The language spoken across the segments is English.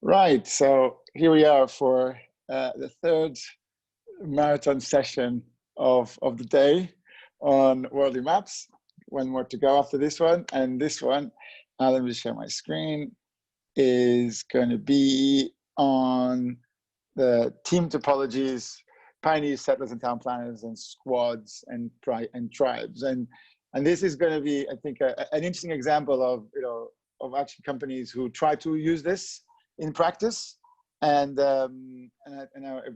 Right, so here we are for the third marathon session of the day on Worldly Maps. One more to go after this one, and this one, let me share my screen, is going to be on the team topologies, pioneers, settlers, and town planners, and squads, and tribes, and this is going to be, I think, an interesting example of of actually companies who try to use this in practice, and I'm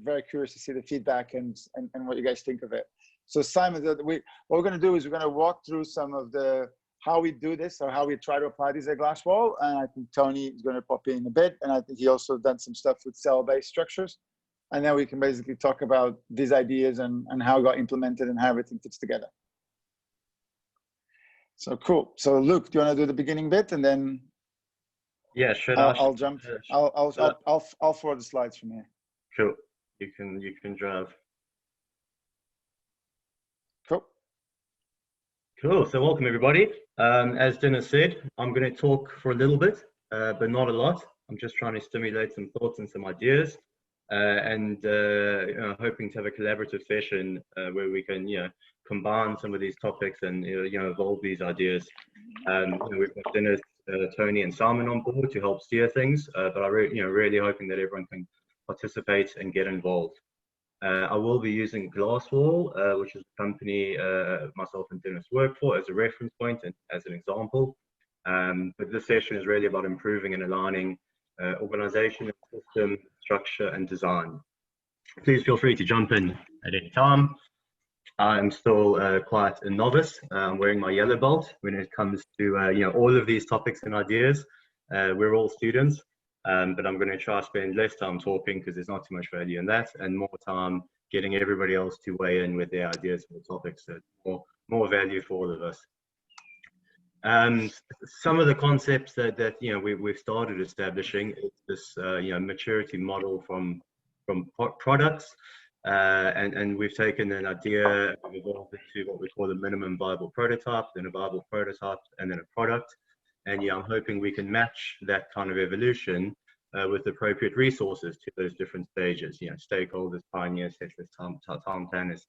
very curious to see the feedback and what you guys think of it. So Simon, what we're going to do is we're going to walk through some of how we do this, or how we try to apply these at Glasswall, and I think Tony is going to pop in a bit, and I think he also done some stuff with cell-based structures, and then we can basically talk about these ideas and how it got implemented and how everything fits together. So cool. So Luke, do you want to do the beginning bit, and then? Yeah, sure. I'll jump. I'll forward the slides from here. Cool. You can drive. Cool. Cool. So welcome everybody. As Dinis said, I'm going to talk for a little bit, but not a lot. I'm just trying to stimulate some thoughts and some ideas, and hoping to have a collaborative session where we can combine some of these topics and evolve these ideas. We've got Dinis, Tony, and Simon on board to help steer things, but I really hoping that everyone can participate and get involved. I will be using Glasswall, which is a company myself and Dinis work for, as a reference point and as an example. But this session is really about improving and aligning organization, system, structure, and design. Please feel free to jump in at any time. I'm still quite a novice. I'm wearing my yellow belt when it comes to all of these topics and ideas. We're all students, but I'm going to try to spend less time talking because there's not too much value in that, and more time getting everybody else to weigh in with their ideas for the topics. So more value for all of us. Some of the concepts that we've started establishing is this maturity model from products. And we've taken an idea, we've evolved into what we call a minimum viable prototype, then a viable prototype, and then a product. And I'm hoping we can match that kind of evolution with appropriate resources to those different stages, stakeholders, pioneers, settlers, town planners,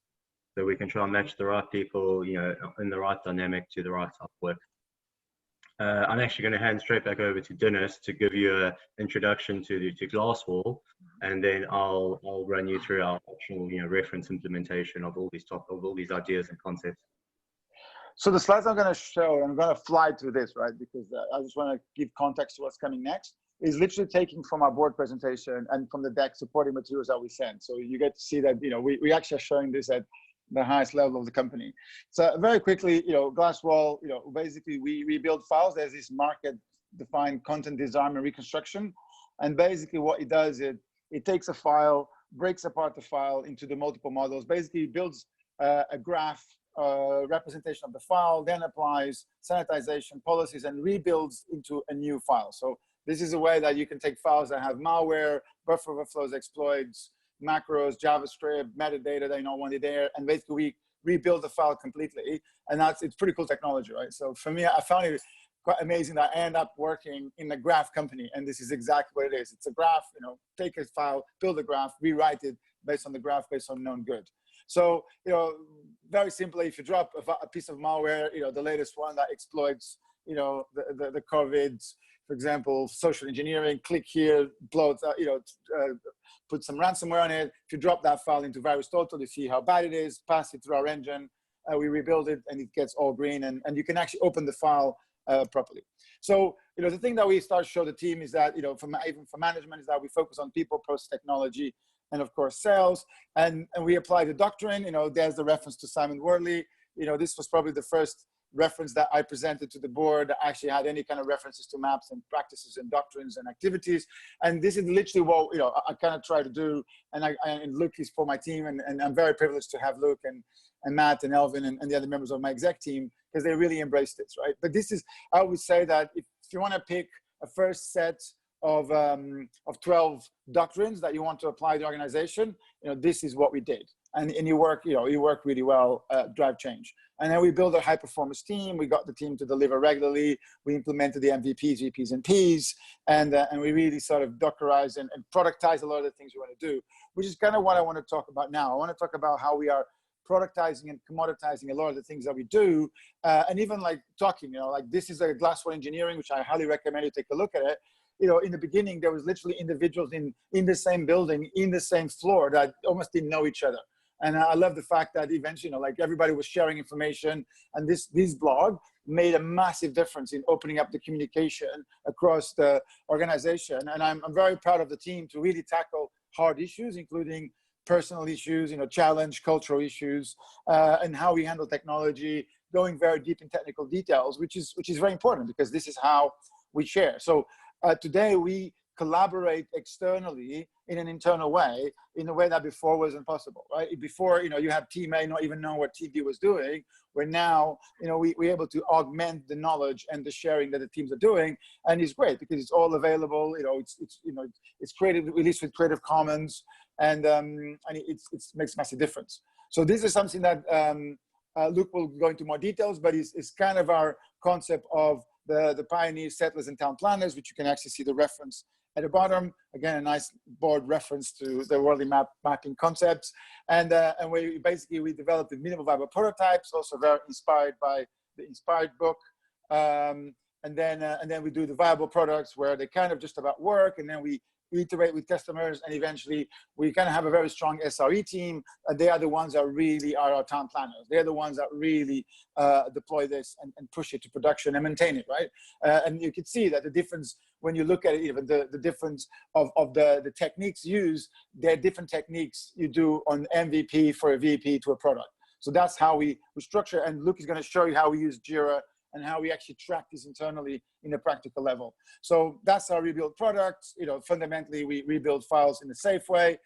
so we can try and match the right people, in the right dynamic to the right type of work. I'm actually going to hand straight back over to Dinis to give you an introduction to Glasswall, and then I'll run you through our actual reference implementation of all these ideas and concepts. So the slides I'm going to show, I'm going to fly through this, right? Because I just want to give context to what's coming next. Is literally taking from our board presentation and from the deck supporting materials that we sent. So you get to see that we actually are showing this at the highest level of the company. So very quickly, Glasswall, basically we rebuild files. There's this market-defined content design and reconstruction, and basically what it does is it takes a file, breaks apart the file into the multiple models, basically builds a graph representation of the file, then applies sanitization policies and rebuilds into a new file. So this is a way that you can take files that have malware, buffer overflows, exploits, macros, JavaScript, metadata that you don't want it there, and basically we rebuild the file completely. And it's pretty cool technology, right? So for me, I found it quite amazing that I end up working in a graph company, and this is exactly what it is. It's a graph, take a file, build a graph, rewrite it based on the graph, based on known good. So, very simply, if you drop a piece of malware, the latest one that exploits, the COVID, for example, social engineering, click here, bloat, put some ransomware on it. If you drop that file into VirusTotal, you see how bad it is, pass it through our engine, we rebuild it, and it gets all green, and you can actually open the file properly. So, the thing that we start to show the team is that, even for management, is that we focus on people, process, technology, and of course, sales, and we apply the doctrine. There's the reference to Simon Worley. This was probably the first reference that I presented to the board that actually had any kind of references to maps and practices and doctrines and activities. And this is literally what I kind of try to do. And Luke is for my team, and I'm very privileged to have Luke and Matt and Elvin and the other members of my exec team, because they really embrace this, right? But this is, I would say that if you want to pick a first set of 12 doctrines that you want to apply to the organization, this is what we did. and you work really well, drive change. And then we built a high performance team. We got the team to deliver regularly. We implemented the MVPs, VPs, and Ps, and we really sort of Dockerize and productize a lot of the things we want to do, which is kind of what I want to talk about now. I want to talk about how we are productizing and commoditizing a lot of the things that we do, and even like talking, like this is a Glasswell engineering, which I highly recommend you take a look at it. In the beginning, there was literally individuals in the same building, in the same floor that almost didn't know each other. And I love the fact that eventually, like everybody was sharing information, and this blog made a massive difference in opening up the communication across the organization. And I'm very proud of the team to really tackle hard issues, including personal issues, challenge, cultural issues, and how we handle technology, going very deep in technical details, which is very important because this is how we share. So today we collaborate externally in an internal way, in a way that before wasn't possible, right? Before, you had team A not even know what team B was doing, where now, we're able to augment the knowledge and the sharing that the teams are doing, and it's great because it's all available. It's created, released with Creative Commons, and it makes a massive difference. So this is something that Luke will go into more details, but it's kind of our concept of the pioneers, settlers, and town planners, which you can actually see the reference at the bottom. Again, a nice board reference to the worldly mapping concepts. And we developed the minimal viable prototypes, also very inspired by the Inspired book. And then we do the viable products where they kind of just about work, and then we iterate with customers, and eventually we kind of have a very strong SRE team. They are the ones that really are our town planners. They're the ones that really deploy this and push it to production and maintain it, right? And you can see that the difference when you look at it, even the difference of the techniques used, there are different techniques you do on MVP for a VP to a product. So that's how we structure, and Luke is going to show you how we use Jira and how we actually track this internally in a practical level. So that's our rebuild product. Fundamentally, we rebuild files in a safe way.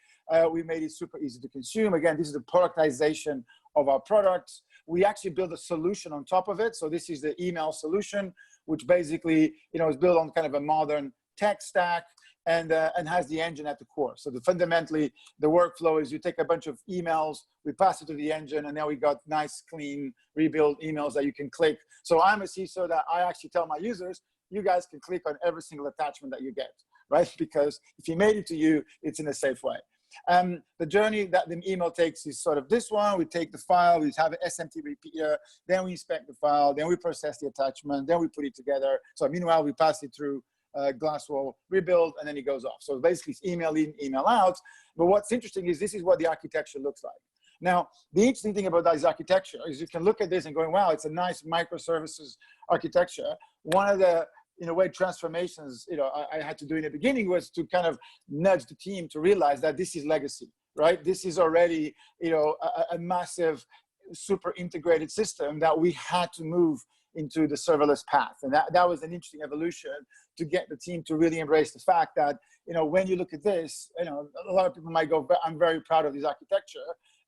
We made it super easy to consume. Again, this is the productization of our products. We actually build a solution on top of it. So this is the email solution, which basically, is built on kind of a modern tech stack, and has the engine at the core. So fundamentally, the workflow is you take a bunch of emails, we pass it to the engine, and now we got nice, clean, rebuild emails that you can click. So I'm a CISO that I actually tell my users, you guys can click on every single attachment that you get, right? Because if he made it to you, it's in a safe way. The journey that the email takes is sort of this one. We take the file, we have an SMT repeater, then we inspect the file, then we process the attachment, then we put it together. So meanwhile, we pass it through Glasswell rebuild, and then it goes off. So basically it's email in, email out. But what's interesting is this is what the architecture looks like. Now, the interesting thing about this architecture is you can look at this and going, wow, it's a nice microservices architecture. One of the, in a way, transformations, I had to do in the beginning was to kind of nudge the team to realize that this is legacy, right? This is already, a massive, super integrated system that we had to move into the serverless path. And that was an interesting evolution to get the team to really embrace the fact that, when you look at this, a lot of people might go, I'm very proud of this architecture,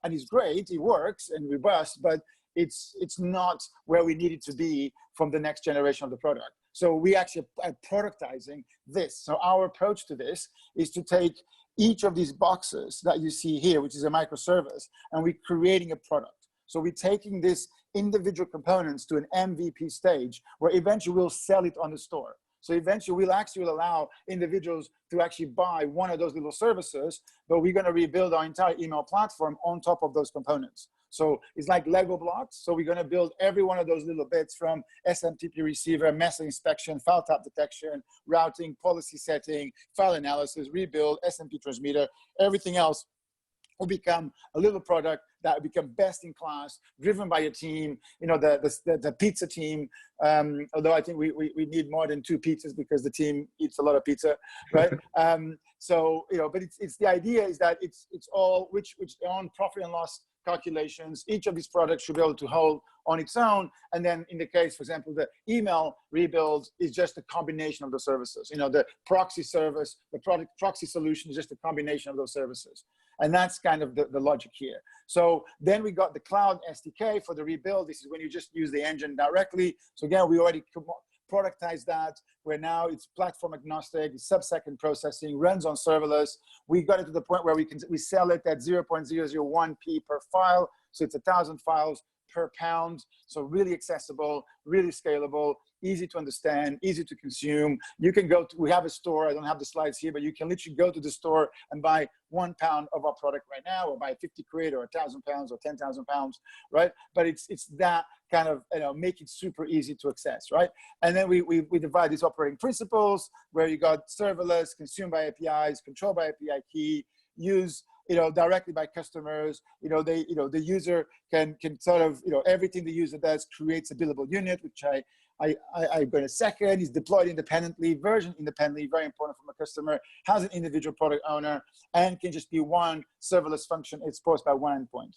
and it's great, it works and robust, but it's not where we need it to be from the next generation of the product. So we actually are productizing this. So our approach to this is to take each of these boxes that you see here, which is a microservice, and we're creating a product. So we're taking this individual components to an MVP stage where eventually we'll sell it on the store. So eventually we'll actually allow individuals to actually buy one of those little services, but we're going to rebuild our entire email platform on top of those components. So it's like Lego blocks. So we're going to build every one of those little bits from SMTP receiver, message inspection, file type detection, routing, policy setting, file analysis, rebuild, SMP transmitter, everything else will become a little product that will become best in class, driven by a team, the pizza team. Although I think we need more than 2 pizzas because the team eats a lot of pizza, right? So, but it's the idea is that it's all which on profit and loss calculations. Each of these products should be able to hold on its own. And then in the case, for example, the email rebuild is just a combination of the services. The proxy service, the product proxy solution is just a combination of those services. And that's kind of the logic here. So then we got the cloud SDK for the rebuild. This is when you just use the engine directly. So again, we already productized that, where now it's platform agnostic, it's sub-second processing, runs on serverless. We got it to the point where we sell it at 0.001p per file. So it's 1,000 files per pound. So really accessible, really scalable, easy to understand, easy to consume. You can go to, we have a store, I don't have the slides here, but you can literally go to the store and buy 1 pound of our product right now, or buy 50 quid or 1,000 pounds or 10,000 pounds, right? But it's that kind of, make it super easy to access, right? And then we divide these operating principles where you got serverless, consumed by APIs, controlled by API key, use directly by customers. The user can sort of, everything the user does creates a billable unit, which I'm going to second. Is deployed independently, version independently, very important from a customer, has an individual product owner, and can just be one serverless function exposed by one endpoint.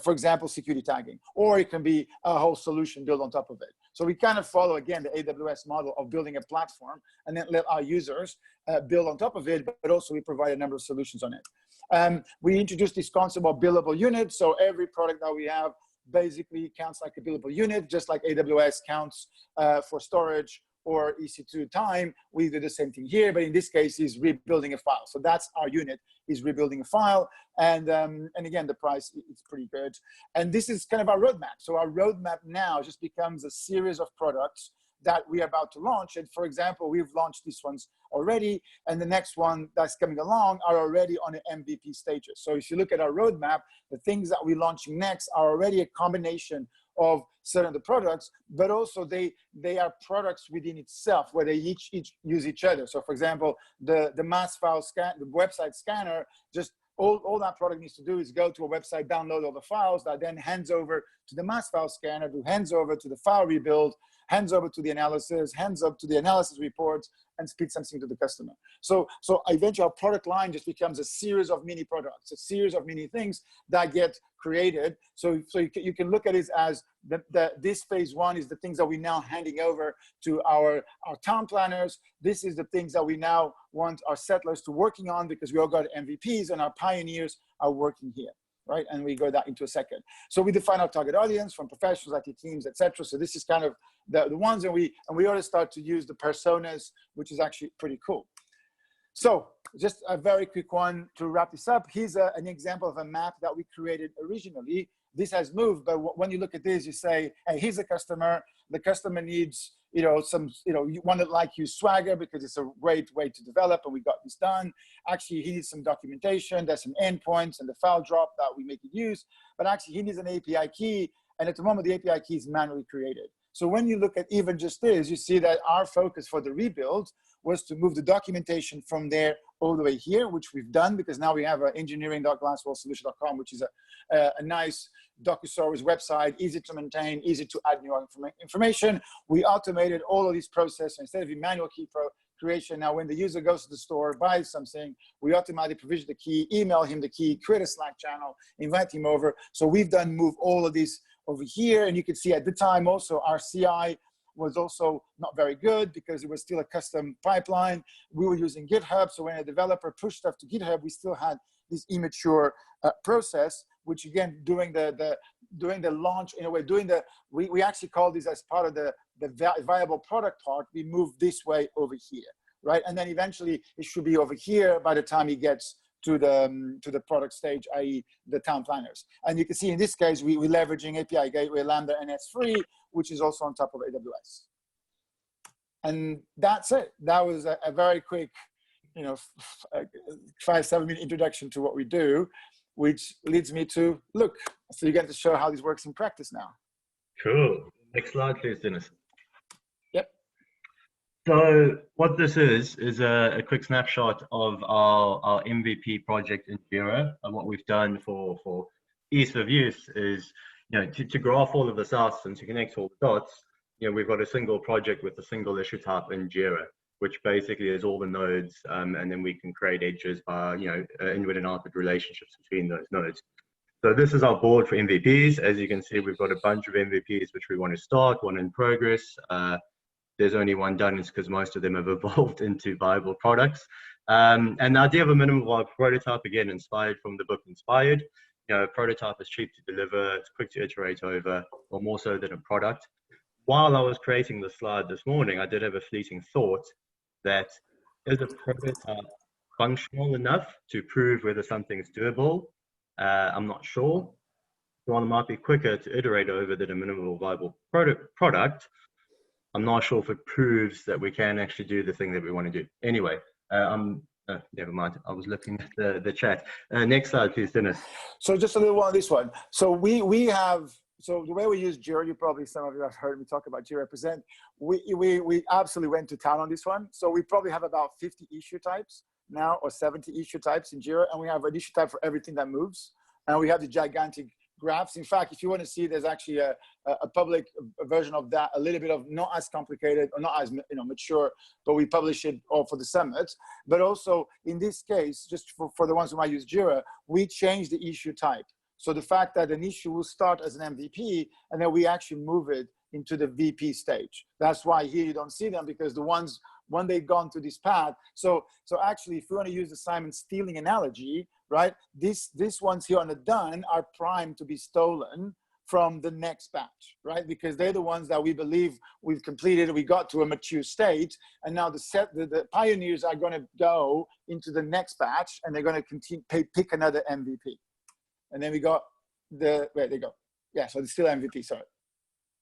For example, security tagging, or it can be a whole solution built on top of it. So we kind of follow, again, the AWS model of building a platform and then let our users build on top of it, but also we provide a number of solutions on it. We introduced this concept of billable units. So every product that we have basically counts like a billable unit, just like AWS counts for storage or EC2 time. We do the same thing here, but in this case is rebuilding a file. So that's our unit, is rebuilding a file. And again, the price is pretty good. And this is kind of our roadmap. So our roadmap now just becomes a series of products that we are about to launch. And for example, we've launched these ones already, and the next one that's coming along are already on the MVP stages. So if you look at our roadmap, the things that we're launching next are already a combination of certain of the products, but also they are products within itself where they each use each other. So for example, the mass file scan, the website scanner, just all that product needs to do is go to a website, download all the files, that then hands over to the mass file scanner, who hands over to the file rebuild, hands over to the analysis, hands up to the analysis reports, and spit something to the customer. So eventually our product line just becomes a series of mini products, a series of mini things that get created. So you can look at it as this phase one is the things that we're now handing over to our town planners. This is the things that we now want our settlers to working on, because we all got MVPs and our pioneers are working here. Right, and we go that into a second. So we define our target audience from professionals, IT teams, etc. So this is kind of the ones, and we already start to use the personas, which is actually pretty cool. So just a very quick one to wrap this up. Here's an example of a map that we created originally. This has moved, but when you look at this, you say, hey, here's a customer. The customer needs, you want to use Swagger because it's a great way to develop, and we got this done. Actually, he needs some documentation. There's some endpoints and the file drop that we make it use, but actually he needs an API key. And at the moment, the API key is manually created. So when you look at even just this, you see that our focus for the rebuild was to move the documentation from there all the way here, which we've done, because now we have engineering.glasswallsolution.com, which is a nice DocuService website, easy to maintain, easy to add new information. We automated all of these processes. Instead of a manual key creation, now when the user goes to the store, buys something, we automatically provision the key, email him the key, create a Slack channel, invite him over. So we've done move all of these over here. And you can see at the time also our CI was also not very good because it was still a custom pipeline. We were using GitHub. So when a developer pushed stuff to GitHub, we still had this immature process, which again, during the launch, in a way, we actually call this as part of the viable product part, we move this way over here, right? And then eventually it should be over here by the time he gets to the product stage, i.e. the town planners. And you can see in this case, we're leveraging API Gateway, Lambda, and S3, which is also on top of AWS. And that's it. That was a very quick, 5-7 minute introduction to what we do, which leads me to, look, so you get to show how this works in practice now. Cool. Next slide, please, Dinis. Yep. So what this is a quick snapshot of our MVP project in Jira. And what we've done for ease of use is, to graph all of this out and to connect all the dots, we've got a single project with a single issue type in Jira, which basically is all the nodes, and then we can create edges by, inward and outward relationships between those nodes. So this is our board for MVPs. As you can see, we've got a bunch of MVPs which we want to start, one in progress. There's only one done, it's because most of them have evolved into viable products. And the idea of a minimum viable prototype, again, inspired from the book Inspired. A prototype is cheap to deliver, it's quick to iterate over, or more so than a product. while I was creating the slide this morning, I did have a fleeting thought that is a prototype functional enough to prove whether something's doable? I'm not sure. While it might be quicker to iterate over than a minimal viable product, I'm not sure if it proves that we can actually do the thing that we want to do. Anyway, never mind. I was looking at the chat. Next slide, please, Dinis. So just a little one on this one. So we have, so the way we use Jira, you probably, some of you have heard me talk about Jira Present. We absolutely went to town on this one. So we probably have about 50 issue types now, or 70 issue types in Jira, and we have an issue type for everything that moves. And we have the gigantic graphs. In fact, if you want to see, there's actually a public version of that, a little bit of not as complicated or not as mature, but we publish it all for the summit. But also in this case, just for the ones who might use Jira, we change the issue type. So the fact that an issue will start as an MVP and then we actually move it into the VP stage. That's why here you don't see them, because the ones, when they've gone to this path. So actually, if we want to use the Simon stealing analogy, right? These ones here on the done are primed to be stolen from the next batch, right? Because they're the ones that we believe we've completed, we got to a mature state, and now the pioneers are going to go into the next batch, and they're going to continue pick another MVP. And then we got where they go. Yeah, so it's still MVP, sorry.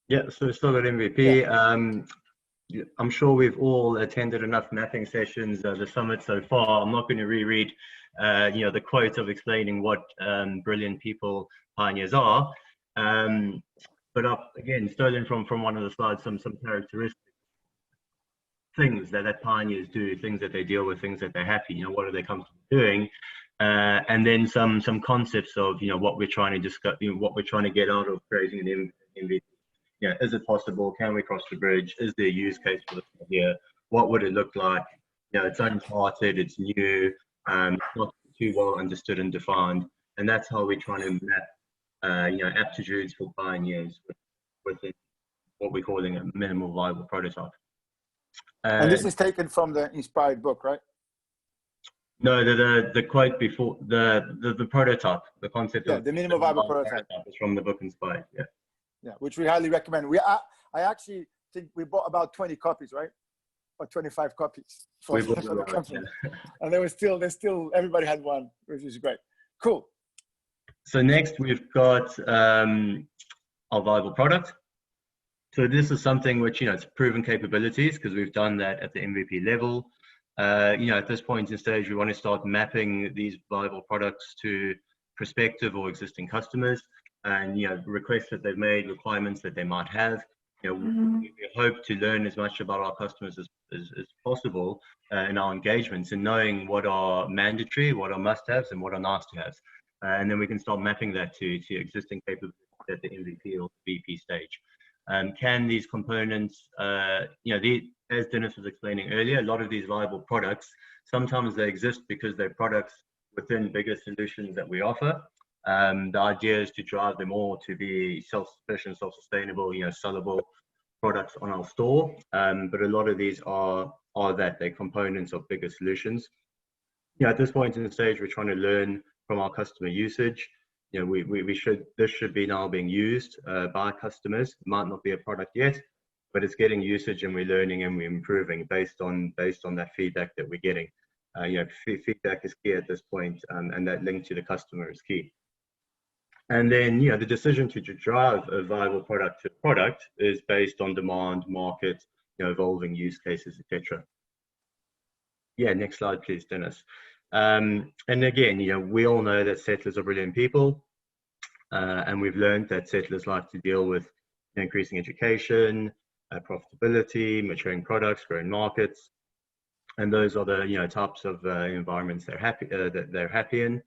Yeah, so it's still got MVP. Yeah. I'm sure we've all attended enough mapping sessions, the summit so far. I'm not going to reread, the quote of explaining what brilliant people pioneers are. But again, stolen from one of the slides, some characteristics, things that pioneers do, things that they deal with, things that they're happy. What are they comfortable doing? And then some concepts of what we're trying to discuss, what we're trying to get out of creating an MVP. Is it possible? Can we cross the bridge? Is there a use case for this idea? What would it look like? It's uncharted, it's new, not too well understood and defined, and that's how we're trying to map, aptitudes for pioneers within what we're calling a minimal viable prototype. And this is taken from the Inspired book, right? No, the quote before the prototype, the concept of the minimal viable prototype is from the book Inspired. Yeah, which we highly recommend. I actually think we bought about 20 copies, right? Or 25 copies for the company. Yeah. And there's still everybody had one, which is great. Cool. So next we've got our viable product. So this is something which, it's proven capabilities, because we've done that at the MVP level. At this point in stage, we want to start mapping these viable products to prospective or existing customers, and requests that they've made, requirements that they might have. We hope to learn as much about our customers as possible in our engagements, and knowing what are mandatory, what are must-haves, and what are nice-to-haves. And then we can start mapping that to existing capabilities at the MVP or VP stage. Can these components, as Dinis was explaining earlier, a lot of these viable products, sometimes they exist because they're products within bigger solutions that we offer. The idea is to drive them all to be self-sufficient, self-sustainable, sellable products on our store. But a lot of these are they're components of bigger solutions. At this point in the stage, we're trying to learn from our customer usage. This should be now being used by customers. It might not be a product yet, but it's getting usage, and we're learning and we're improving based on that feedback that we're getting. Feedback is key at this point, and that link to the customer is key. And then, the decision to drive a viable product to product is based on demand, market, evolving use cases, etc. Yeah, next slide, please, Dinis. And again, we all know that settlers are brilliant people, and we've learned that settlers like to deal with increasing education, profitability, maturing products, growing markets, and those are the types of environments they're happy in.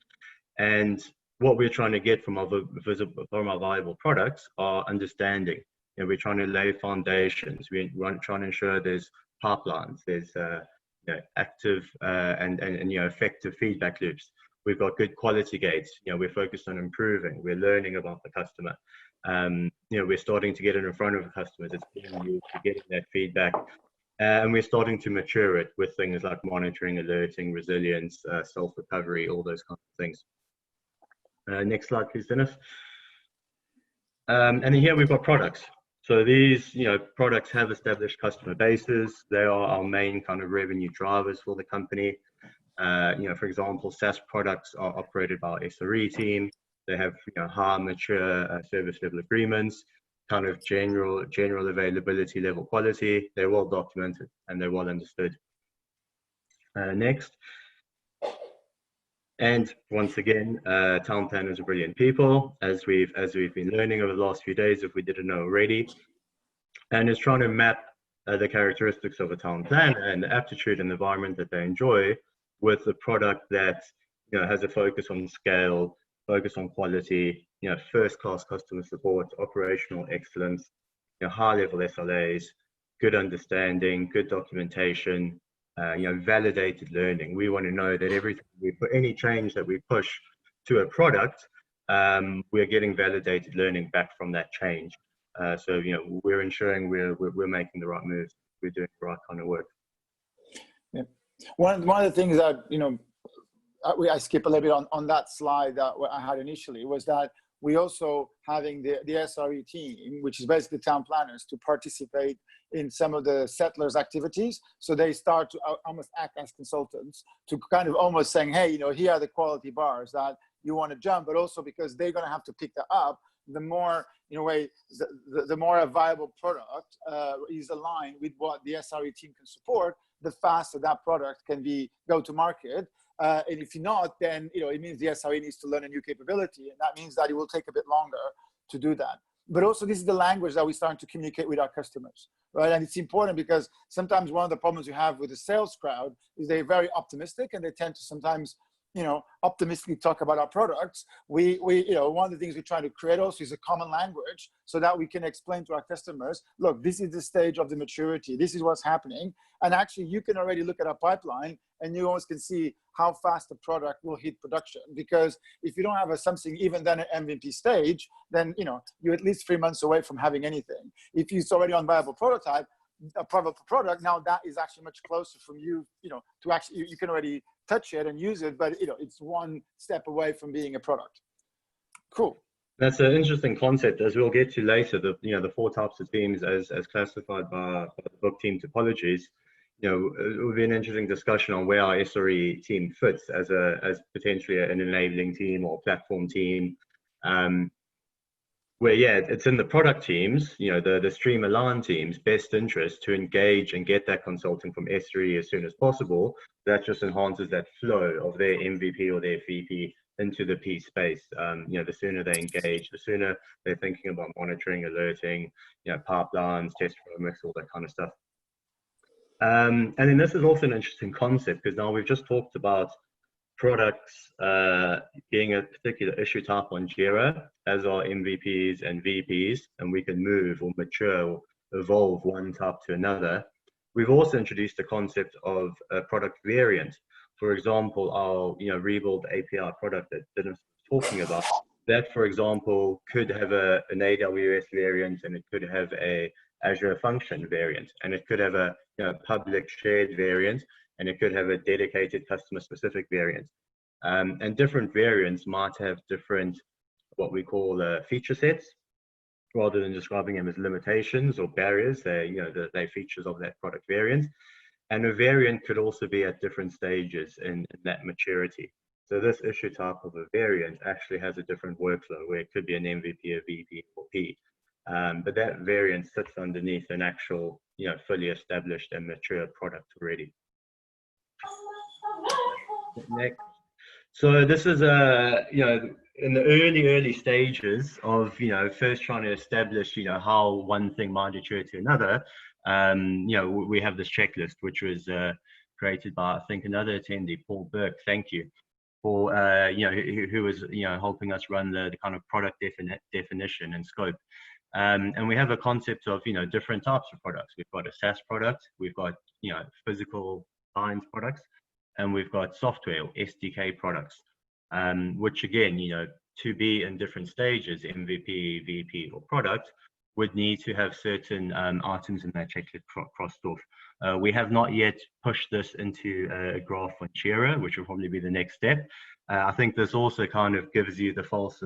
And what we're trying to get from our viable products are understanding. We're trying to lay foundations. We're trying to ensure there's pipelines, there's active and effective feedback loops. We've got good quality gates. We're focused on improving. We're learning about the customer. We're starting to get it in front of the customers. It's being used to getting that feedback. And we're starting to mature it with things like monitoring, alerting, resilience, self-recovery, all those kinds of things. Next slide, please, Dinis. And then here we've got products. So these, products have established customer bases. They are our main kind of revenue drivers for the company. For example, SaaS products are operated by our SRE team. They have, high mature service level agreements, kind of general availability level quality. They're well documented and they're well understood. Next. And once again, town planners are brilliant people, as we've been learning over the last few days, if we didn't know already. And it's trying to map the characteristics of a town planner and the aptitude and the environment that they enjoy with the product that has a focus on scale, focus on quality, first-class customer support, operational excellence, high-level SLAs, good understanding, good documentation, validated learning. We want to know that everything we put, any change that we push to a product, we're getting validated learning back from that change. So we're ensuring we're making the right moves, we're doing the right kind of work. Yeah. One of the things that I skip a little bit on that slide that I had initially was that we also having the SRE team, which is basically town planners, to participate in some of the settlers' activities. So they start to almost act as consultants to kind of almost saying, hey, here are the quality bars that you want to jump, but also because they're going to have to pick that up, the more, in a way, the more a viable product is aligned with what the SRE team can support, the faster that product can go to market. And if not, then it means the SRE needs to learn a new capability, and that means that it will take a bit longer to do that. But also, this is the language that we start to communicate with our customers, right? And it's important because sometimes one of the problems you have with the sales crowd is they're very optimistic, and they tend to sometimes optimistically talk about our products. We one of the things we try to create also is a common language so that we can explain to our customers, look, this is the stage of the maturity, this is what's happening. And actually you can already look at our pipeline and you always can see how fast the product will hit production. Because if you don't have something even then an MVP stage, then you're at least 3 months away from having anything. If it's already on viable prototype, a product, now that is actually much closer from you, to actually, you can already touch it and use it, but it's one step away from being a product. Cool. That's an interesting concept, as we'll get to later. The 4 types of teams as classified by the book team Topologies. It would be an interesting discussion on where our SRE team fits as potentially an enabling team or platform team. Where, it's in the product teams, the stream aligned teams' best interest to engage and get that consulting from SRE as soon as possible. That just enhances that flow of their MVP or their VP into the P space. The sooner they engage, the sooner they're thinking about monitoring, alerting, pipelines, test frameworks, all that kind of stuff. And then this is also an interesting concept, because now we've just talked about products being a particular issue type on Jira, as are MVPs and VPs, and we can move or mature or evolve one type to another. We've also introduced the concept of a product variant. For example, our rebuild API product that Dinis was talking about, that, for example, could have an AWS variant, and it could have a Azure function variant, and it could have a public shared variant, and it could have a dedicated customer specific variant. And different variants might have different, what we call feature sets, rather than describing them as limitations or barriers. They're features of that product variant. And a variant could also be at different stages in that maturity. So this issue type of a variant actually has a different workflow, where it could be an MVP, a VP, or P. But that variant sits underneath an actual, fully established and mature product already. Next. So this is in the early stages of first trying to establish how one thing might mature to another. We have this checklist, which was created by, I think, another attendee, Paul Burke. Thank you for who was helping us run the kind of product definition and scope. And we have a concept of different types of products. We've got a SaaS product, we've got physical science products, and we've got software or SDK products, which again, to be in different stages, MVP, VP, or product, would need to have certain items in that checklist crossed off. We have not yet pushed this into a graph on Jira, which will probably be the next step. I think this also kind of gives you the false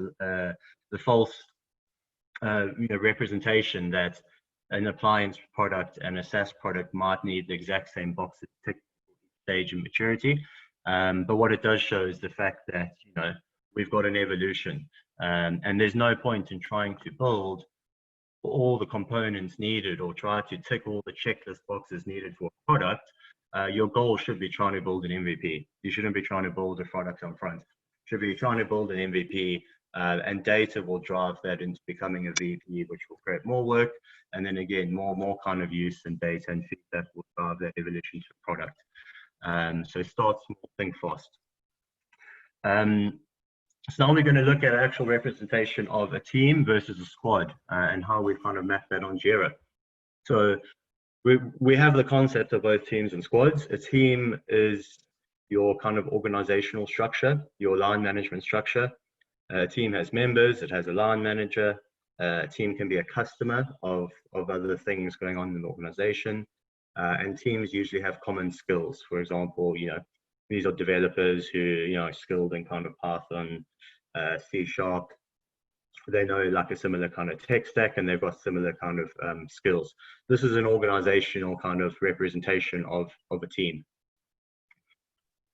representation that an appliance product and a SaaS product might need the exact same boxes ticked stage of maturity. But what it does show is the fact that, you know, we've got an evolution, and there's no point in trying to build all the components needed or try to tick all the checklist boxes needed for a product. Your goal should be trying to build an MVP. You shouldn't be trying to build a product on front. You should be trying to build an MVP, and data will drive that into becoming a VP, which will create more work. And then again, more kind of use and data and feedback will drive that evolution to product. So start small, think fast. So now we're going to look at actual representation of a team versus a squad, and how we kind of map that on Jira. So we have the concept of both teams and squads. A team is your kind of organizational structure, your line management structure. A team has members, it has a line manager. A team can be a customer of other things going on in the organization. And teams usually have common skills. For example, you know, these are developers who, you know, are skilled in kind of Python, C#. They know like a similar kind of tech stack, and they've got similar kind of skills. This is an organizational kind of representation of a team.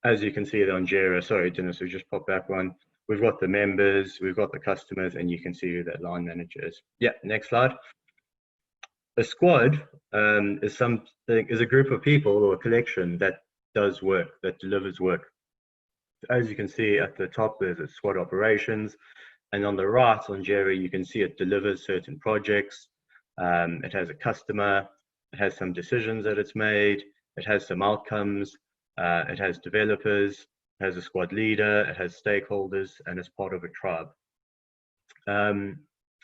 As you can see it on Jira, sorry, Dinis, we just popped back one. We've got the members, we've got the customers, and you can see who that line manager is. Yeah, next slide. A squad is a group of people or a collection that does work, that delivers work. As you can see at the top, there's a squad operations, and on the right on Jira, you can see it delivers certain projects. It has a customer, it has some decisions that it's made, it has some outcomes, it has developers, it has a squad leader, it has stakeholders, and it's part of a tribe.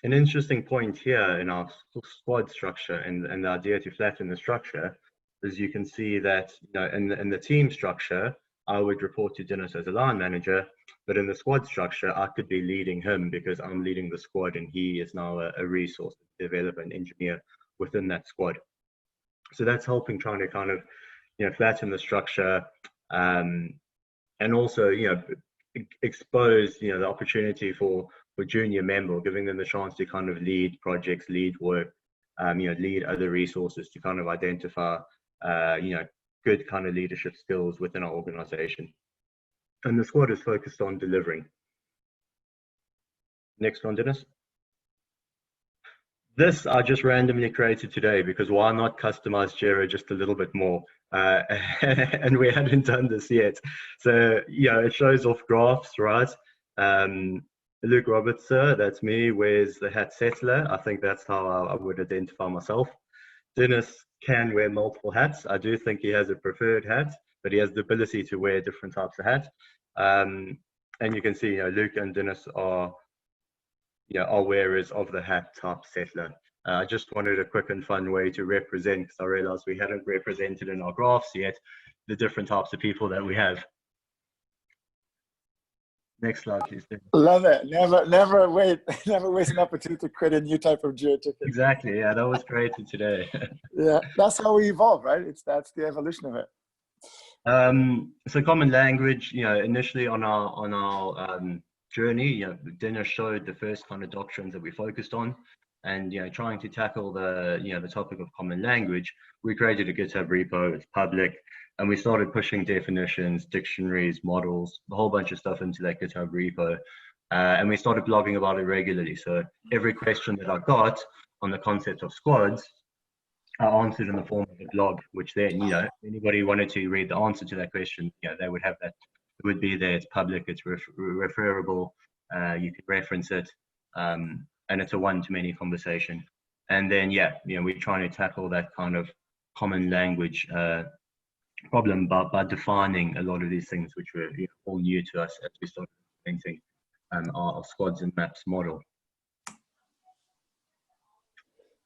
An interesting point here in our squad structure and the idea to flatten the structure is you can see that, you know, in the team structure, I would report to Dinis as a line manager, but in the squad structure, I could be leading him because I'm leading the squad and he is now a resource developer and engineer within that squad. So that's helping trying to kind of, you know, flatten the structure, and also, you know, expose, you know, the opportunity for junior member, giving them the chance to kind of lead projects, lead work, you know, lead other resources to kind of identify, you know, good kind of leadership skills within our organization. And the squad is focused on delivering. Next one, Dinis. This I just randomly created today because why not customize Jira just a little bit more? And we hadn't done this yet. So, yeah, it shows off graphs, right? Luke Roberts, sir, that's me, wears the hat settler. I think that's how I would identify myself. Dinis can wear multiple hats. I do think he has a preferred hat, but he has the ability to wear different types of hats. And you can see, you know, Luke and Dinis are wearers of the hat type settler. I just wanted a quick and fun way to represent, because I realized we hadn't represented in our graphs yet the different types of people that we have. Next slide, please. Love it. Never waste an opportunity to create a new type of Jira ticket. Exactly. Yeah, that was created today. Yeah, that's how we evolve, right? That's the evolution of it. So common language, you know, initially on our journey, you know, Dinis showed the first kind of doctrines that we focused on, and, you know, trying to tackle the, you know, the topic of common language, we created a GitHub repo. It's public. And we started pushing definitions, dictionaries, models, a whole bunch of stuff into that GitHub repo. And we started blogging about it regularly. So every question that I got on the concept of squads, I answered in the form of a blog, which then, you know, if anybody wanted to read the answer to that question, you know, they would have that. It would be there. It's public. It's referable. You could reference it. And it's a one-to-many conversation. And then, yeah, you know, we're trying to tackle that kind of common language problem by defining a lot of these things which were, you know, all new to us as we started implementing our squads and maps model.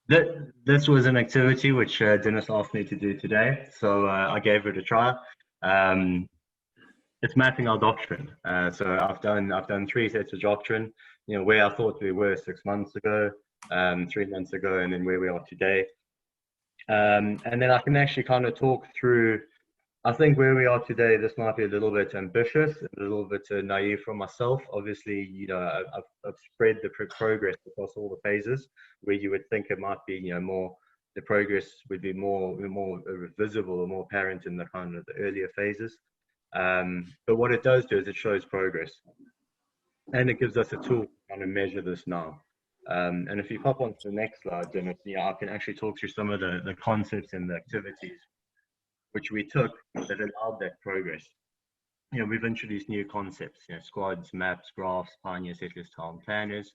This was an activity which Dinis asked me to do today, so I gave it a try. It's mapping our doctrine. So I've done 3 sets of doctrine, you know, where I thought we were 6 months ago, 3 months ago, and then where we are today. And then I can actually kind of talk through, I think where we are today, this might be a little bit ambitious, a little bit naive from myself. Obviously, you know, I've spread the progress across all the phases where you would think it might be, you know, more the progress would be more visible or more apparent in the kind of the earlier phases. But what it does do is it shows progress, and it gives us a tool to kind of measure this now. And if you pop on to the next slide, then I can actually talk through some of the concepts and the activities which we took that allowed that progress. We've introduced new concepts, squads, maps, graphs, pioneer, settlers, town planners.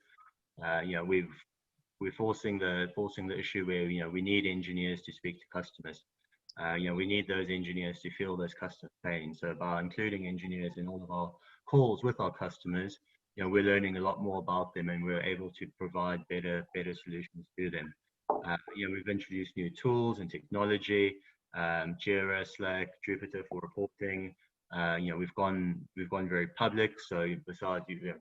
We're forcing the issue where we need engineers to speak to customers. We need those engineers to feel those customer pain. So by including engineers in all of our calls with our customers, we're learning a lot more about them, and we're able to provide better solutions to them. We've introduced new tools and technology, Jira, Slack, Jupyter for reporting. We've gone very public. So besides, we've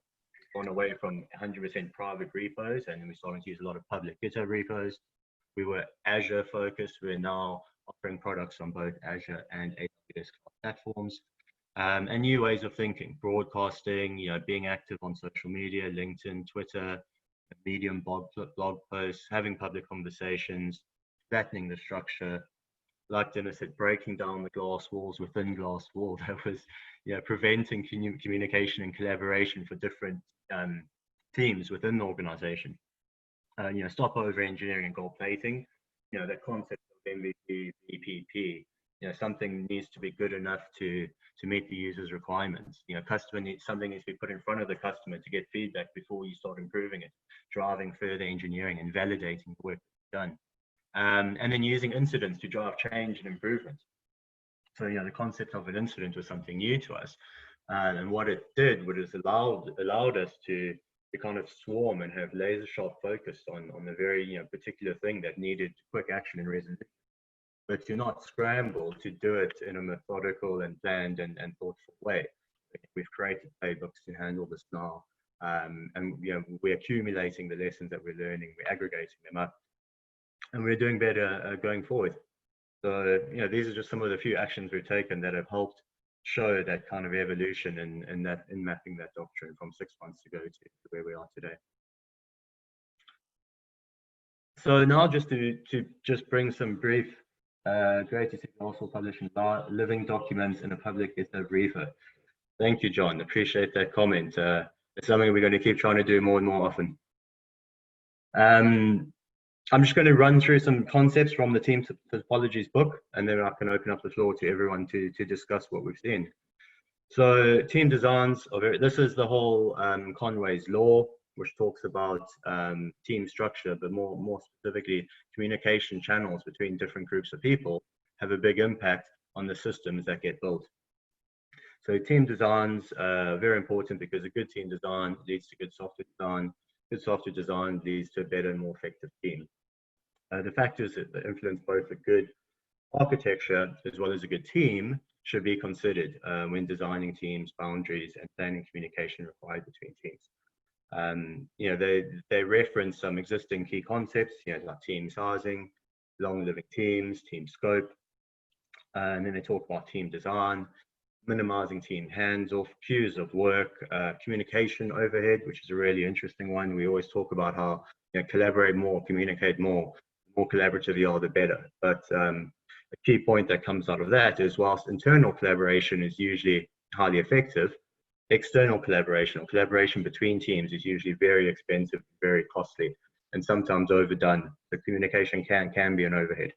gone away from 100% private repos, and we're starting to use a lot of public GitHub repos. We were Azure focused. We're now offering products on both Azure and AWS platforms. And new ways of thinking, broadcasting, being active on social media, LinkedIn, Twitter, Medium, blog posts, having public conversations, flattening the structure. Like Dinis said, breaking down the glass walls within glass walls. That was, preventing communication and collaboration for different teams within the organization. Stop over engineering and gold plating. The concept of MVP, VPP. Something needs to be good enough to meet the user's requirements. Something needs to be put in front of the customer to get feedback before you start improving it, driving further engineering and validating the work done. And then using incidents to drive change and improvement. So, the concept of an incident was something new to us. And what it did was it allowed us to kind of swarm and have laser sharp focus on the very particular thing that needed quick action and resolution. But to not scramble, to do it in a methodical and planned and thoughtful way. We've created playbooks to handle this now. And we're accumulating the lessons that we're learning, we're aggregating them up, and we're doing better going forward. So, these are just some of the few actions we've taken that have helped show that kind of evolution in mapping that doctrine from 6 months ago to where we are today. So now just to bring some brief, great to see you also publishing living documents in a public GitHub repo. Thank you, John. Appreciate that comment. It's something we're going to keep trying to do more and more often. I'm just going to run through some concepts from the Team Topologies book, and then I can open up the floor to everyone to discuss what we've seen. So team designs this is the whole Conway's law, which talks about team structure, but more specifically, communication channels between different groups of people have a big impact on the systems that get built. So team designs are very important because a good team design leads to good software design. Good software design leads to a better and more effective team. The factors that influence both a good architecture as well as a good team should be considered when designing teams, boundaries, and planning communication required between teams. They reference some existing key concepts, like team sizing, long-living teams, team scope, and then they talk about team design, minimizing team hands-off, queues of work, communication overhead, which is a really interesting one. We always talk about how collaborate more, communicate more collaborative you are, the better. But a key point that comes out of that is whilst internal collaboration is usually highly effective, external collaboration or collaboration between teams is usually very expensive, very costly, and sometimes overdone. The communication can be an overhead.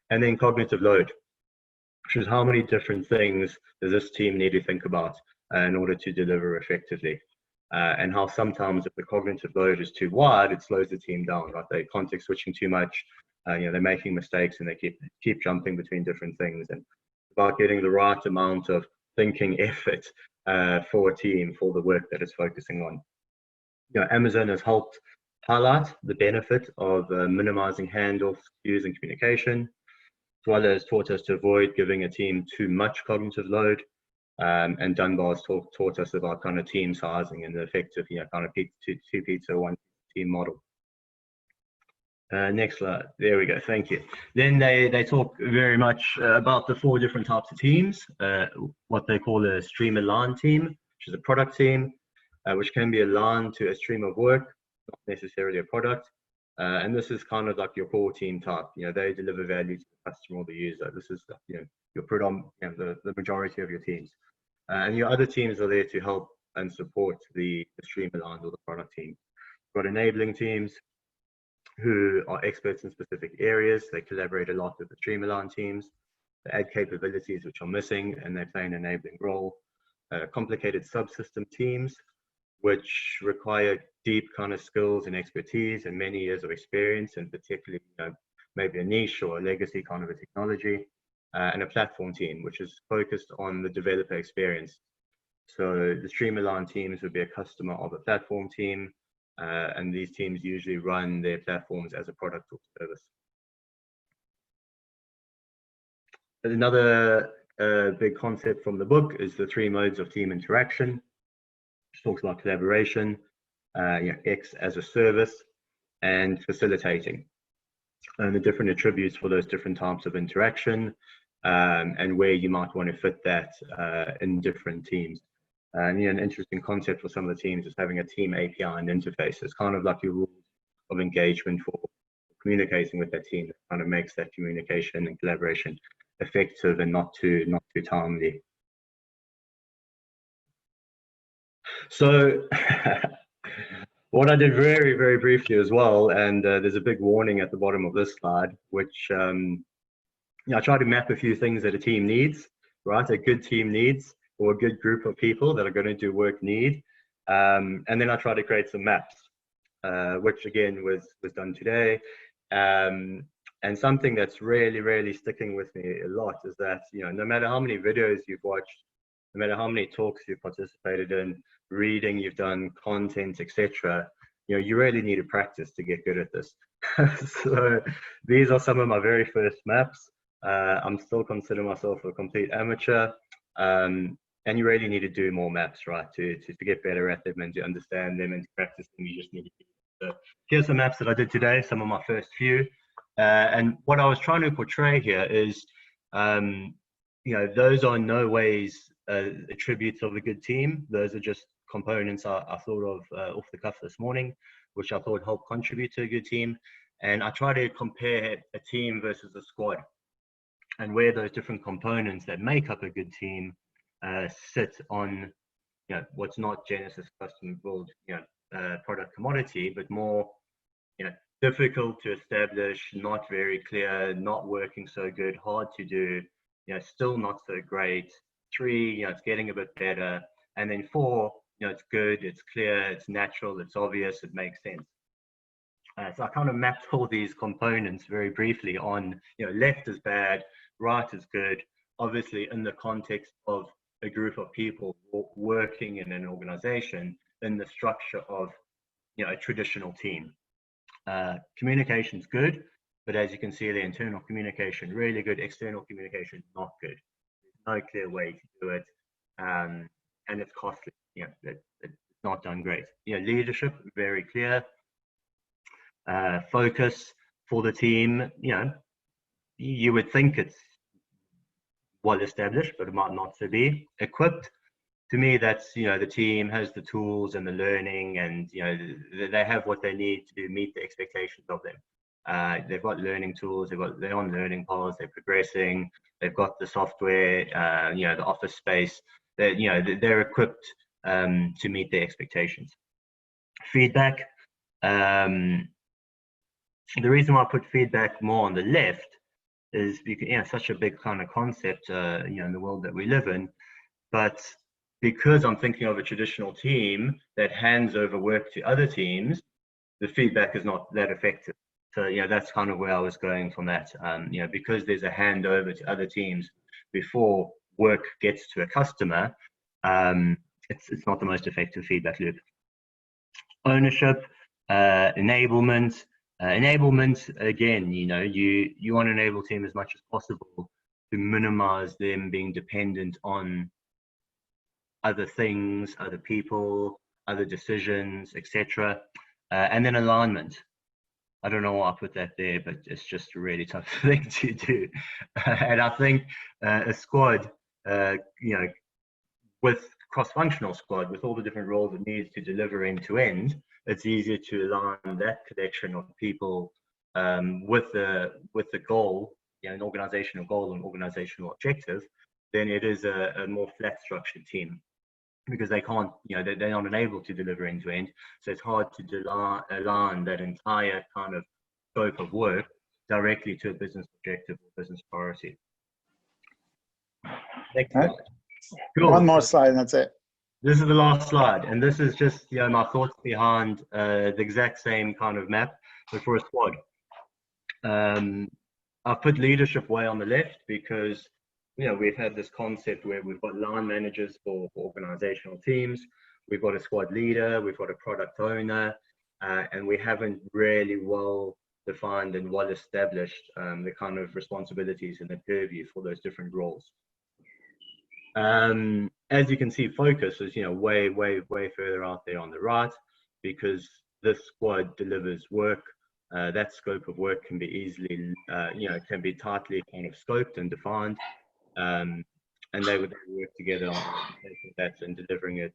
And then cognitive load, which is how many different things does this team need to think about in order to deliver effectively. And how sometimes if the cognitive load is too wide, it slows the team down, right? They're context switching too much, they're making mistakes and they keep jumping between different things. And about getting the right amount of thinking effort for a team, for the work that it's focusing on. Amazon has helped highlight the benefit of minimizing handoffs, queues, and communication, as well as taught us to avoid giving a team too much cognitive load. And Dunbar's taught us about kind of team sizing and the effective, kind of two pizza, one team model. Next slide. There we go. Thank you. Then they talk very much about the 4 different types of teams, what they call a stream aligned team, which is a product team, which can be aligned to a stream of work, not necessarily a product. And this is kind of like your core team type. They deliver value to the customer or the user. This is your predominant, the majority of your teams. And your other teams are there to help and support the stream-aligned or the product team. You've got enabling teams who are experts in specific areas. They collaborate a lot with the stream-aligned teams. They add capabilities which are missing, and they play an enabling role. Complicated subsystem teams, which require deep kind of skills and expertise and many years of experience, and particularly maybe a niche or a legacy kind of a technology. And a platform team, which is focused on the developer experience. So the stream-aligned teams would be a customer of a platform team, and these teams usually run their platforms as a product or service. Another big concept from the book is the 3 modes of team interaction, which talks about collaboration, X as a service, and facilitating, and the different attributes for those different types of interaction, and where you might want to fit that in different teams. And an interesting concept for some of the teams is having a team API and interface. It's kind of like your rules of engagement for communicating with that team that kind of makes that communication and collaboration effective and not too timely. So what I did very, very briefly as well, and there's a big warning at the bottom of this slide, which I try to map a few things that a team needs, right? A good team needs, or a good group of people that are going to do work need. And then I try to create some maps, which again was done today. And something that's really, really sticking with me a lot is that, no matter how many videos you've watched, no matter how many talks you've participated in, reading you've done, content, etc., you really need to practice to get good at this. So these are some of my very first maps. I'm still considering myself a complete amateur, and you really need to do more maps, right, to get better at them and to understand them and to practice them. You just need to do them. So here's some maps that I did today, some of my first few, and what I was trying to portray here is, those are in no ways attributes of a good team. Those are just components I thought of off the cuff this morning, which I thought helped contribute to a good team. And I try to compare a team versus a squad, and where those different components that make up a good team sit on, what's not Genesis custom build, product commodity, but more, difficult to establish, not very clear, not working so good, hard to do, still not so great. 3, it's getting a bit better. And then 4, it's good, it's clear, it's natural, it's obvious, it makes sense. So I kind of mapped all these components very briefly on, left is bad, right is good, obviously in the context of a group of people working in an organization, in the structure of, a traditional team. Communication's good, but as you can see, the internal communication really good, external communication not good. There's no clear way to do it, and it's costly. It's not done great. Leadership very clear. Focus for the team. You would think it's well established, but it might not so be. Equipped. To me, that's, the team has the tools and the learning, and they have what they need to meet the expectations of them. They've got learning tools, they're on learning paths, they're progressing, they've got the software, the office space. They're equipped to meet their expectations. Feedback. The reason why I put feedback more on the left is because such a big kind of concept, in the world that we live in, but because I'm thinking of a traditional team that hands over work to other teams, the feedback is not that effective. So, that's kind of where I was going from that. Because there's a handover to other teams before work gets to a customer, it's not the most effective feedback loop. Ownership, enablement. Enablement, again, you want to enable team as much as possible to minimize them being dependent on other things, other people, other decisions, etc. And then alignment. I don't know why I put that there, but it's just a really tough thing to do. And I think a squad, with cross-functional squad with all the different roles it needs to deliver end to end, it's easier to align that collection of people with the goal, an organizational goal and organizational objective, than it is a more flat structured team, because they can't, they're not enabled to deliver end to end. So it's hard to align that entire kind of scope of work directly to a business objective or business priority. Next slide. Cool. One more slide and that's it. This is the last slide, and this is just my thoughts behind the exact same kind of map, but for a squad. I've put leadership way on the left because we've had this concept where we've got line managers for organizational teams, we've got a squad leader, we've got a product owner, and we haven't really well defined and well established the kind of responsibilities and the purview for those different roles. As you can see, focus is way further out there on the right, because this squad delivers work. That scope of work can be easily, can be tightly kind of scoped and defined, and they would work together on that and delivering it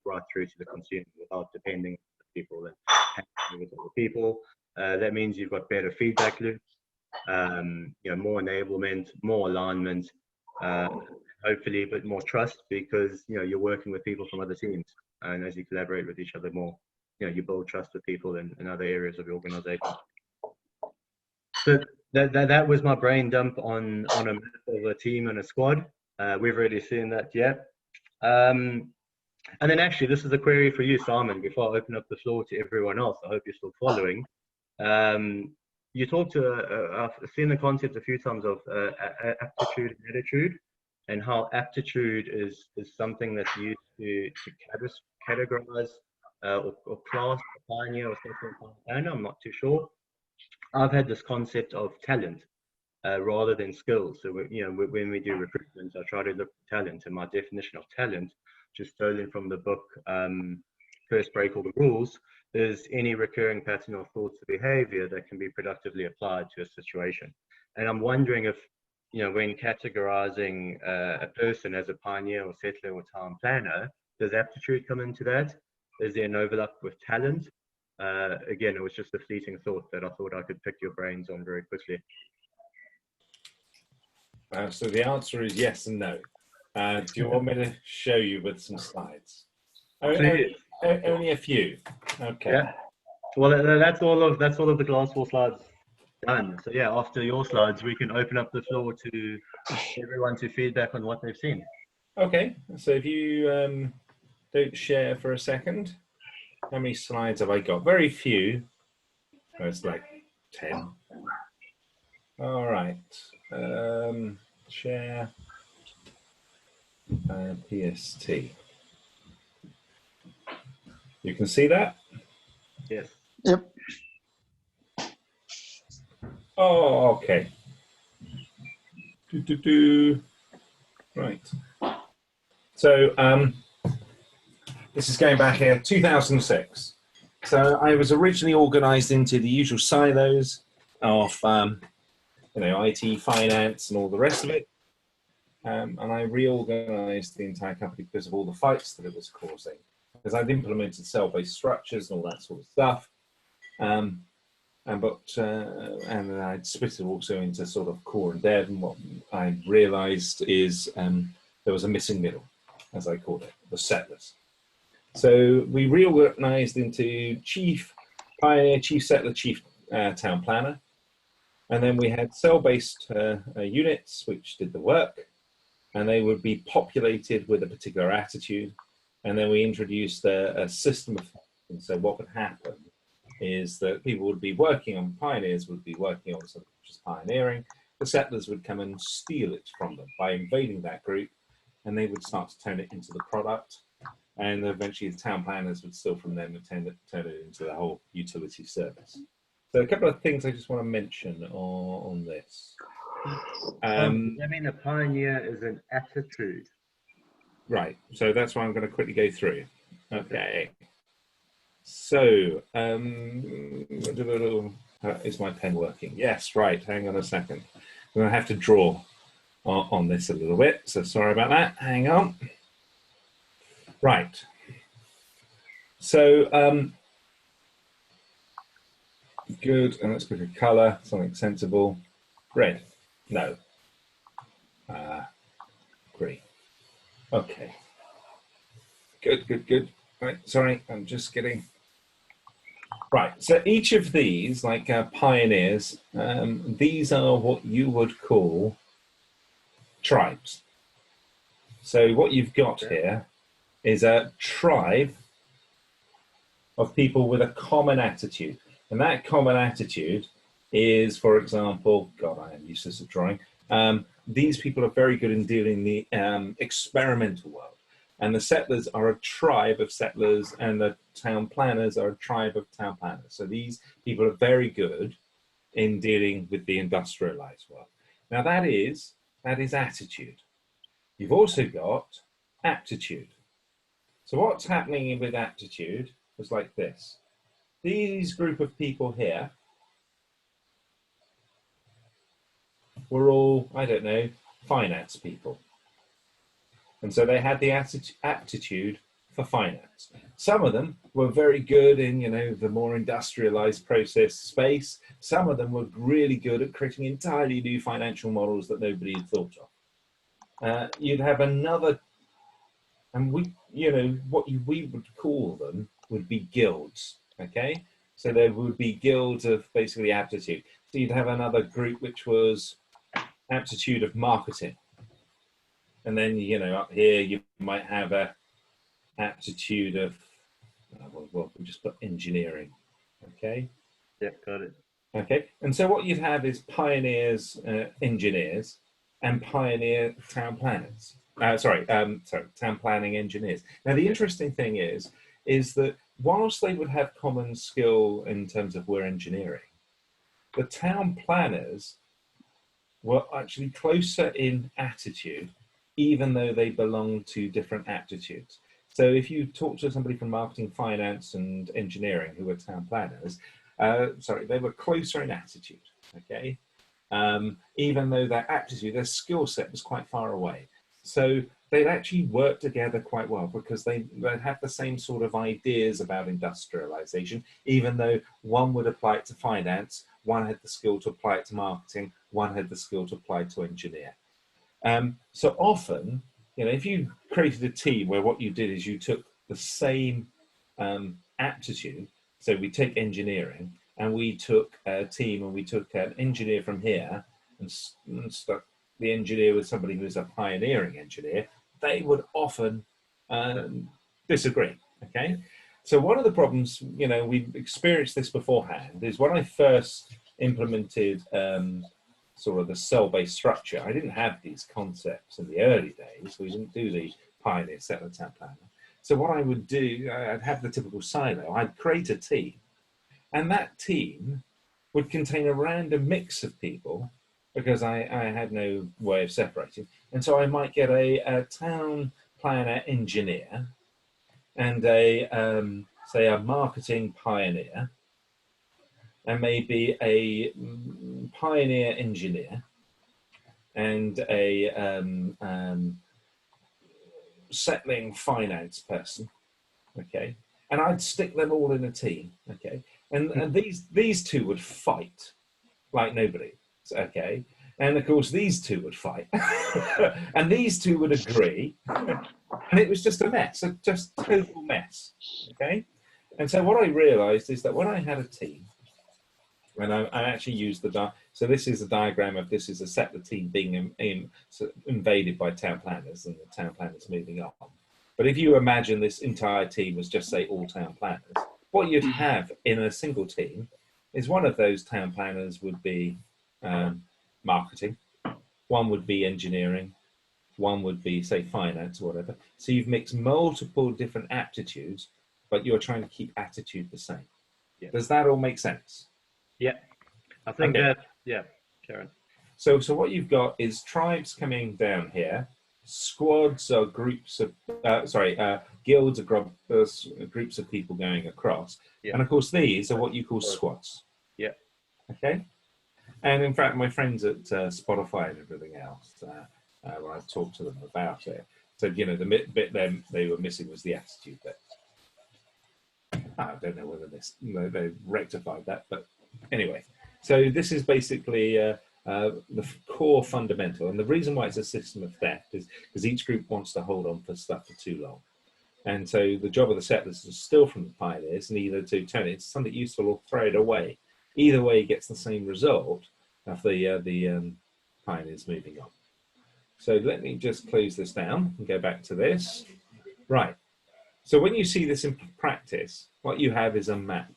right through to the consumer without depending on the people and with other people. That means you've got better feedback loops, more enablement, more alignment, hopefully a bit more trust, because you're working with people from other teams, and as you collaborate with each other more, you build trust with people in other areas of your organization. So that was my brain dump on a map of a team and a squad. We've already seen that, yeah. And then actually, this is a query for you, Simon, before I open up the floor to everyone else. I hope you're still following. You talked I've seen the concept a few times of aptitude and attitude, and how aptitude is something that's used to categorize or class a pioneer or second planner. I'm not too sure. I've had this concept of talent rather than skills. So when we do recruitment, I try to look for talent, and my definition of talent, just stolen from the book First Break All the Rules, is any recurring pattern of thoughts or behavior that can be productively applied to a situation. And I'm wondering if, when categorizing a person as a pioneer or settler or town planner, does aptitude come into that? Is there an overlap with talent? Again, it was just a fleeting thought that I thought I could pick your brains on very quickly. So the answer is yes and no. Do you want me to show you with some slides? Only a few. Okay. Yeah. Well, that's all of the Glass 4 slides done. So yeah, after your slides, we can open up the floor to everyone to feedback on what they've seen. Okay. So if you don't share for a second, how many slides have I got? Very few. Oh, it's like 10. All right. Share PST. You can see that? Yes. Yep. Oh, okay. Right. So this is going back here, 2006. So I was originally organized into the usual silos of, IT, finance, and all the rest of it. And I reorganized the entire company because of all the fights that it was causing. Because I'd implemented cell-based structures and all that sort of stuff. And then I'd split it also into sort of core and dev. And what I realized is there was a missing middle, as I called it, the settlers. So we reorganized into chief pioneer, chief settler, chief town planner. And then we had cell-based units which did the work, and they would be populated with a particular attitude. And then we introduced a system of, and so what would happen is that people would be working on, pioneers would be working on something which is pioneering. The settlers would come and steal it from them by invading that group, and they would start to turn it into the product. And eventually the town planners would steal from them and turn it into the whole utility service. So a couple of things I just want to mention on this. I mean, a pioneer is an attitude. Right, so that's what I'm going to quickly go through. Okay. So, is my pen working? Yes, right, hang on a second. I'm going to have to draw on this a little bit, so sorry about that. Hang on. Right. So, good. And let's pick a color, something sensible. Red. No. Green. Okay. Good, good, good. Right. Sorry, I'm just getting. Right. So each of these, like pioneers, these are what you would call tribes. So what you've got here is a tribe of people with a common attitude. And that common attitude is, for example, God, I am useless at drawing. These people are very good in dealing in the experimental world. And the settlers are a tribe of settlers, and the town planners are a tribe of town planners. So these people are very good in dealing with the industrialized world. Now that is attitude. You've also got aptitude. So what's happening with aptitude is like this. These group of people here were all, I don't know, finance people. And so they had the aptitude for finance. Some of them were very good in, you know, the more industrialized process space. Some of them were really good at creating entirely new financial models that nobody had thought of. You'd have another, and we, you know, what we would call them would be guilds, okay? So there would be guilds of basically aptitude. So you'd have another group which was aptitude of marketing. And then, you know, up here you might have a aptitude of, well, we'll just put engineering, okay? Yeah, got it. Okay, and so what you'd have is pioneers, engineers, and pioneer town planners. Town planning engineers. Now the interesting thing is that whilst they would have common skill in terms of we're engineering, the town planners were actually closer in attitude, even though they belong to different aptitudes. So if you talk to somebody from marketing, finance, and engineering who were town planners, they were closer in attitude, okay? Even though their aptitude, their skill set was quite far away. So they'd actually work together quite well because they'd have the same sort of ideas about industrialization, even though one would apply it to finance, one had the skill to apply it to marketing, one had the skill to apply to engineer. So often, you know, if you created a team where what you did is you took the same aptitude, so we take engineering, and we took a team and we took an engineer from here and stuck the engineer with somebody who's a pioneering engineer, they would often disagree, okay? So one of the problems, you know, we've experienced this beforehand, is when I first implemented sort of the cell-based structure, I didn't have these concepts in the early days. We didn't do the pioneer settler town planner. So what I would do, I'd have the typical silo. I'd create a team, and that team would contain a random mix of people because I had no way of separating. And so I might get a town planner engineer and say a marketing pioneer, and maybe a pioneer engineer and a settling finance person, okay? And I'd stick them all in a team, okay? And these two would fight like nobody, okay? And of course, these two would fight, and these two would agree, and it was just a mess, just total mess, okay? And so what I realized is that when I had a team, and I actually used so this is a diagram of this is a settler team being invaded by town planners and the town planners moving on. But if you imagine this entire team was just say all town planners, what you'd have in a single team is one of those town planners would be marketing, one would be engineering, one would be say finance or whatever. So you've mixed multiple different aptitudes, but you're trying to keep attitude the same. Yeah. Does that all make sense? Yeah, I think that, yeah, Karen. So what you've got is tribes coming down here, squads are groups of, guilds are groups of people going across. Yeah. And of course, these are what you call squads. Yeah. Okay. And in fact, my friends at Spotify and everything else, when I talk to them about it, So, you know, the bit then they were missing was the attitude bit. I don't know whether they rectified that, but anyway. So this is basically the core fundamental. And the reason why it's a system of theft is because each group wants to hold on for stuff for too long. And so the job of the settlers is to steal from the pioneers and either to turn it into something useful or throw it away. Either way gets the same result of the pioneers moving on. So let me just close this down and go back to this. Right. So when you see this in practice, what you have is a map.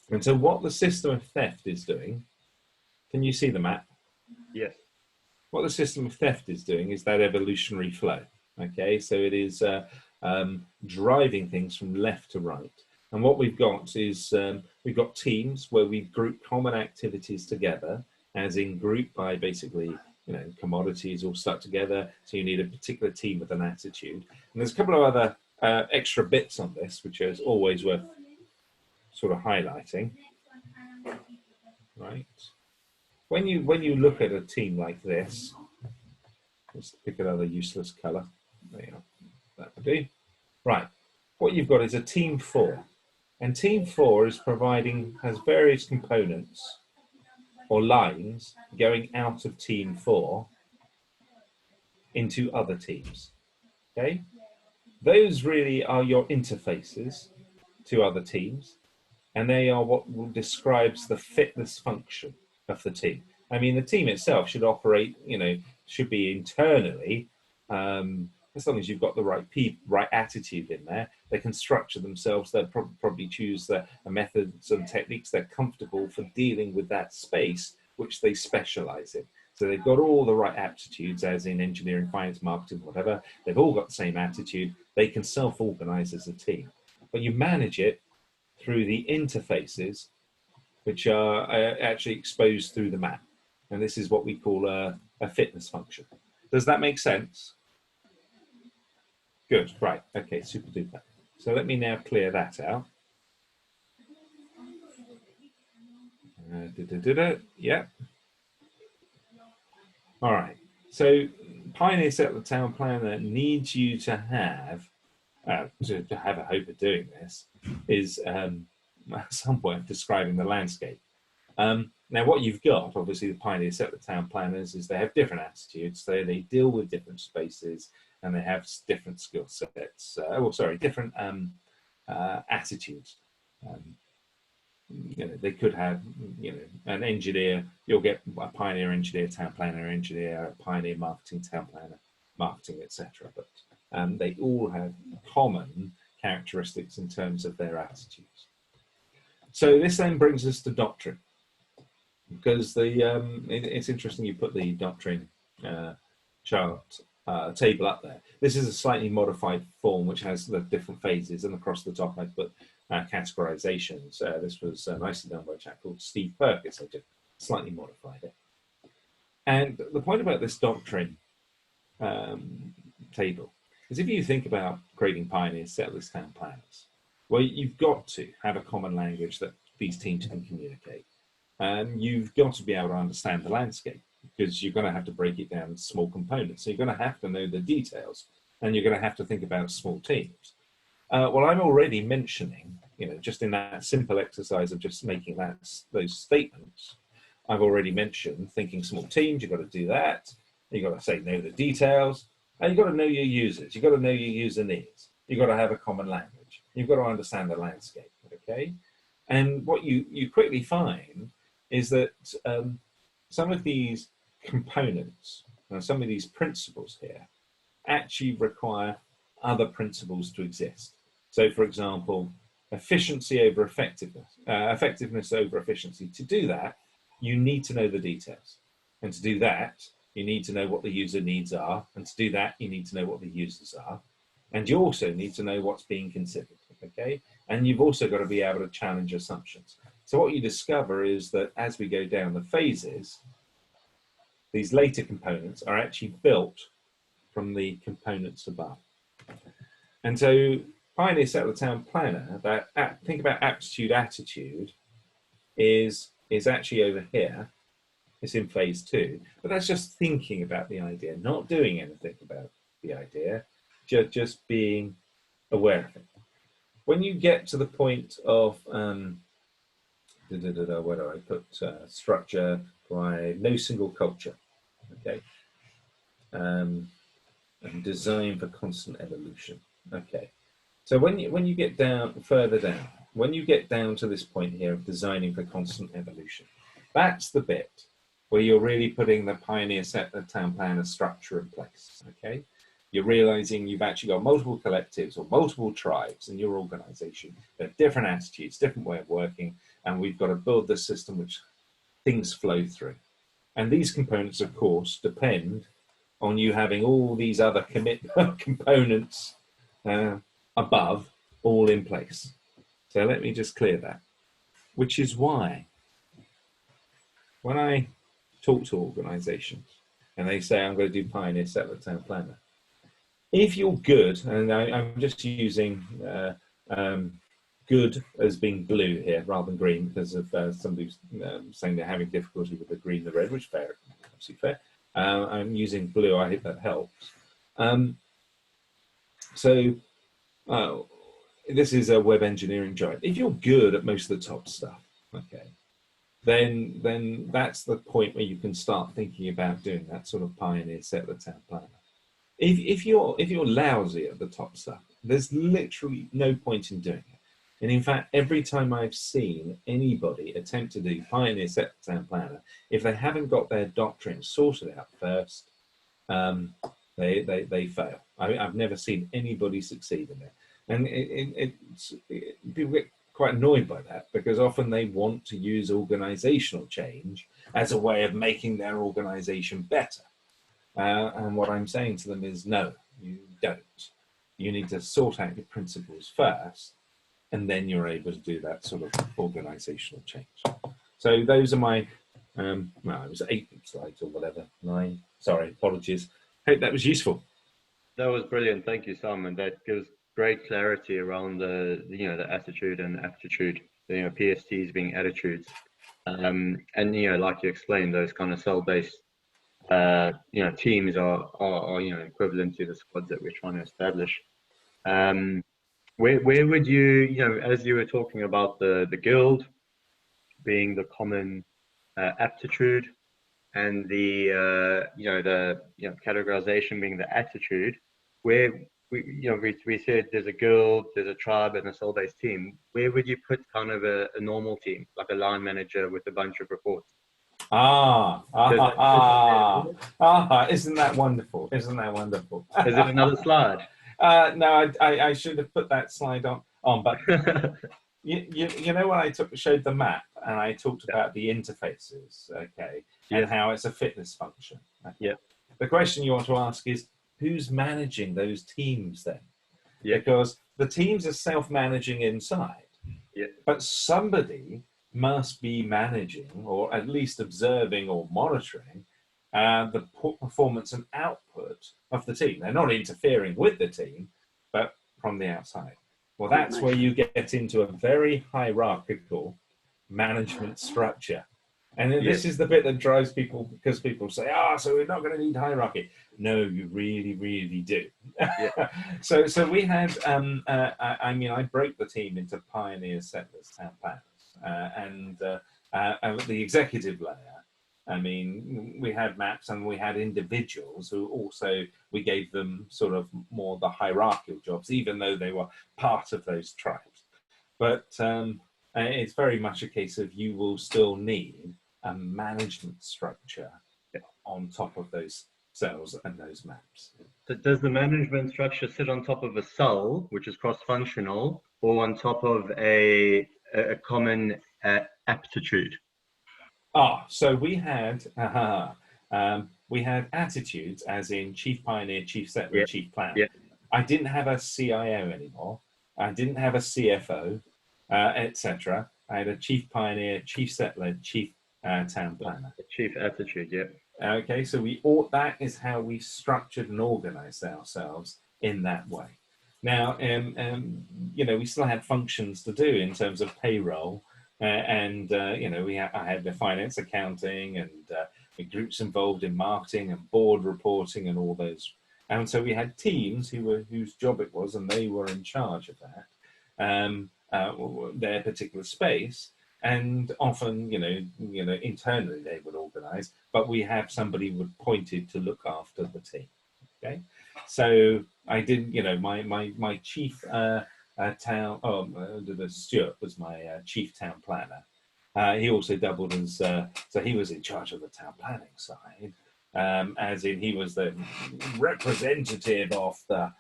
And so what the system of theft is doing, can you see the map? Yes. What the system of theft is doing is that evolutionary flow. Okay, so it is driving things from left to right. And what we've got is we've got teams where we group common activities together, as in group by basically, you know, commodities all stuck together. So you need a particular team with an attitude. And there's a couple of other extra bits on this, which is always worth sort of highlighting. Right. When you look at a team like this, let's pick another useless color. There you go. That would do. Right. What you've got is a team 4. And team 4 is has various components or lines going out of team 4 into other teams. Okay? Those really are your interfaces to other teams, and they are what describes the fitness function of the team. I mean, the team itself should operate, you know, should be internally, as long as you've got the right attitude in there, they can structure themselves. They'll probably choose the methods and techniques they're comfortable for dealing with that space, which they specialize in. So they've got all the right aptitudes, as in engineering, finance, marketing, whatever. They've all got the same attitude. They can self-organize as a team. But you manage it through the interfaces, which are actually exposed through the map. And this is what we call a fitness function. Does that make sense? Good, right, okay, super duper. So let me now clear that out. Yeah. All right, so Pioneer Settler Town Planner needs you to have a hope of doing this, is some way of describing the landscape. Now, what you've got, obviously, the Pioneer Settler Town Planners is they have different attitudes, so they deal with different spaces, and they have different skill sets. Different attitudes. You know, they could have, you know, an engineer. You'll get a pioneer engineer, town planner engineer, a pioneer marketing, town planner, marketing, etc. But they all have common characteristics in terms of their attitudes. So this then brings us to doctrine, because it's interesting you put the doctrine chart table up there. This is a slightly modified form which has the different phases, and across the top I put categorizations. This was nicely done by a chap called Steve Perkins. I just slightly modified it. And the point about this doctrine table is, if you think about creating pioneer settlers town planners, well, you've got to have a common language that these teams can communicate. And you've got to be able to understand the landscape, because you're going to have to break it down into small components. So you're going to have to know the details, and you're going to have to think about small teams. Well, I'm already mentioning, you know, just in that simple exercise of just making those statements, I've already mentioned thinking small teams. You've got to do that. You've got to say know the details, and you've got to know your users. You've got to know your user needs. You've got to have a common language. You've got to understand the landscape. Okay, and what you quickly find is that some of these components, some of these principles here, actually require other principles to exist. So, for example, efficiency over effectiveness, effectiveness over efficiency. To do that, you need to know the details. And to do that, you need to know what the user needs are. And to do that, you need to know what the users are. And you also need to know what's being considered, okay? And you've also got to be able to challenge assumptions. So what you discover is that as we go down the phases, these later components are actually built from the components above. And so Pioneer Settler Town Planner, think about aptitude attitude, is actually over here. It's in phase 2, but that's just thinking about the idea, not doing anything about it. the idea, just being aware of it. When you get to the point of, where do I put structure by no single culture, okay, and design for constant evolution, okay. So when you get further down, when you get down to this point here of designing for constant evolution, that's the bit where you're really putting the pioneer settler town planner structure in place, okay? You're realizing you've actually got multiple collectives or multiple tribes in your organization. They have different attitudes, different way of working, and we've got to build the system which things flow through. And these components, of course, depend on you having all these other components above all in place. So let me just clear that, which is why when I talk to organizations and they say, I'm going to do Pioneer Settler Town Planner, if you're good, and I'm just using good as being blue here rather than green because of somebody saying they're having difficulty with the green, the red, which is fair, absolutely fair. I'm using blue, I hope that helps. This is a web engineering giant. If you're good at most of the top stuff, okay, then that's the point where you can start thinking about doing that sort of Pioneer Settler Town Planner. If you're lousy at the top stuff, there's literally no point in doing it. And in fact, every time I've seen anybody attempt to do Pioneer Settler Town Planner, if they haven't got their doctrine sorted out first, they fail. I've never seen anybody succeed in it. And people get quite annoyed by that because often they want to use organizational change as a way of making their organization better. And what I'm saying to them is, no, you don't. You need to sort out your principles first, and then you're able to do that sort of organizational change. So those are my, well, it was 8 slides or whatever, 9. Sorry, apologies. Hope that was useful. That was brilliant. Thank you, Simon. That gives great clarity around the attitude and aptitude, PSTs being attitudes. And, like you explained, those kind of cell-based teams are equivalent to the squads that we're trying to establish. Where would you, as you were talking about the guild being the common aptitude and the categorization being the attitude, where we said there's a guild, there's a tribe, and a cell-based team. Where would you put kind of a normal team, like a line manager with a bunch of reports? Isn't that wonderful? Isn't that wonderful? Is it another slide? No, I should have put that slide on, but you know when I showed the map and I talked about the interfaces, okay, and how it's a fitness function. Okay? Yeah. The question you want to ask is, who's managing those teams then? Yeah. Because the teams are self-managing inside, but somebody must be managing, or at least observing or monitoring, the performance and output of the team. They're not interfering with the team, but from the outside. Well, that's where you get into a very hierarchical management structure. And then this is the bit that drives people, because people say, so we're not going to need hierarchy. No, you really, really do. So we had, I broke the team into pioneers, settlers, town planners, and at the executive layer, we had maps and we had individuals who also, we gave them sort of more the hierarchical jobs, even though they were part of those tribes. But it's very much a case of you will still need a management structure on top of those cells and those maps. So does the management structure sit on top of a cell, which is cross-functional, or on top of a common aptitude? So we had attitudes, as in chief pioneer, chief settler, chief planner. I didn't have a CIO anymore. I didn't have a CFO, etc. I had a chief pioneer, chief settler, chief town planner. Chief attitude, Okay, so that is how we structured and organized ourselves in that way. Now, we still had functions to do in terms of payroll, and I had the finance, accounting, and the groups involved in marketing and board reporting and all those And so we had teams whose job it was, and they were in charge of that, their particular space. And often, internally they would organise, but we have somebody appointed to look after the team. Okay, so I did, my chief Stuart was my chief town planner. He also doubled as, so he was in charge of the town planning side, as in he was the representative of the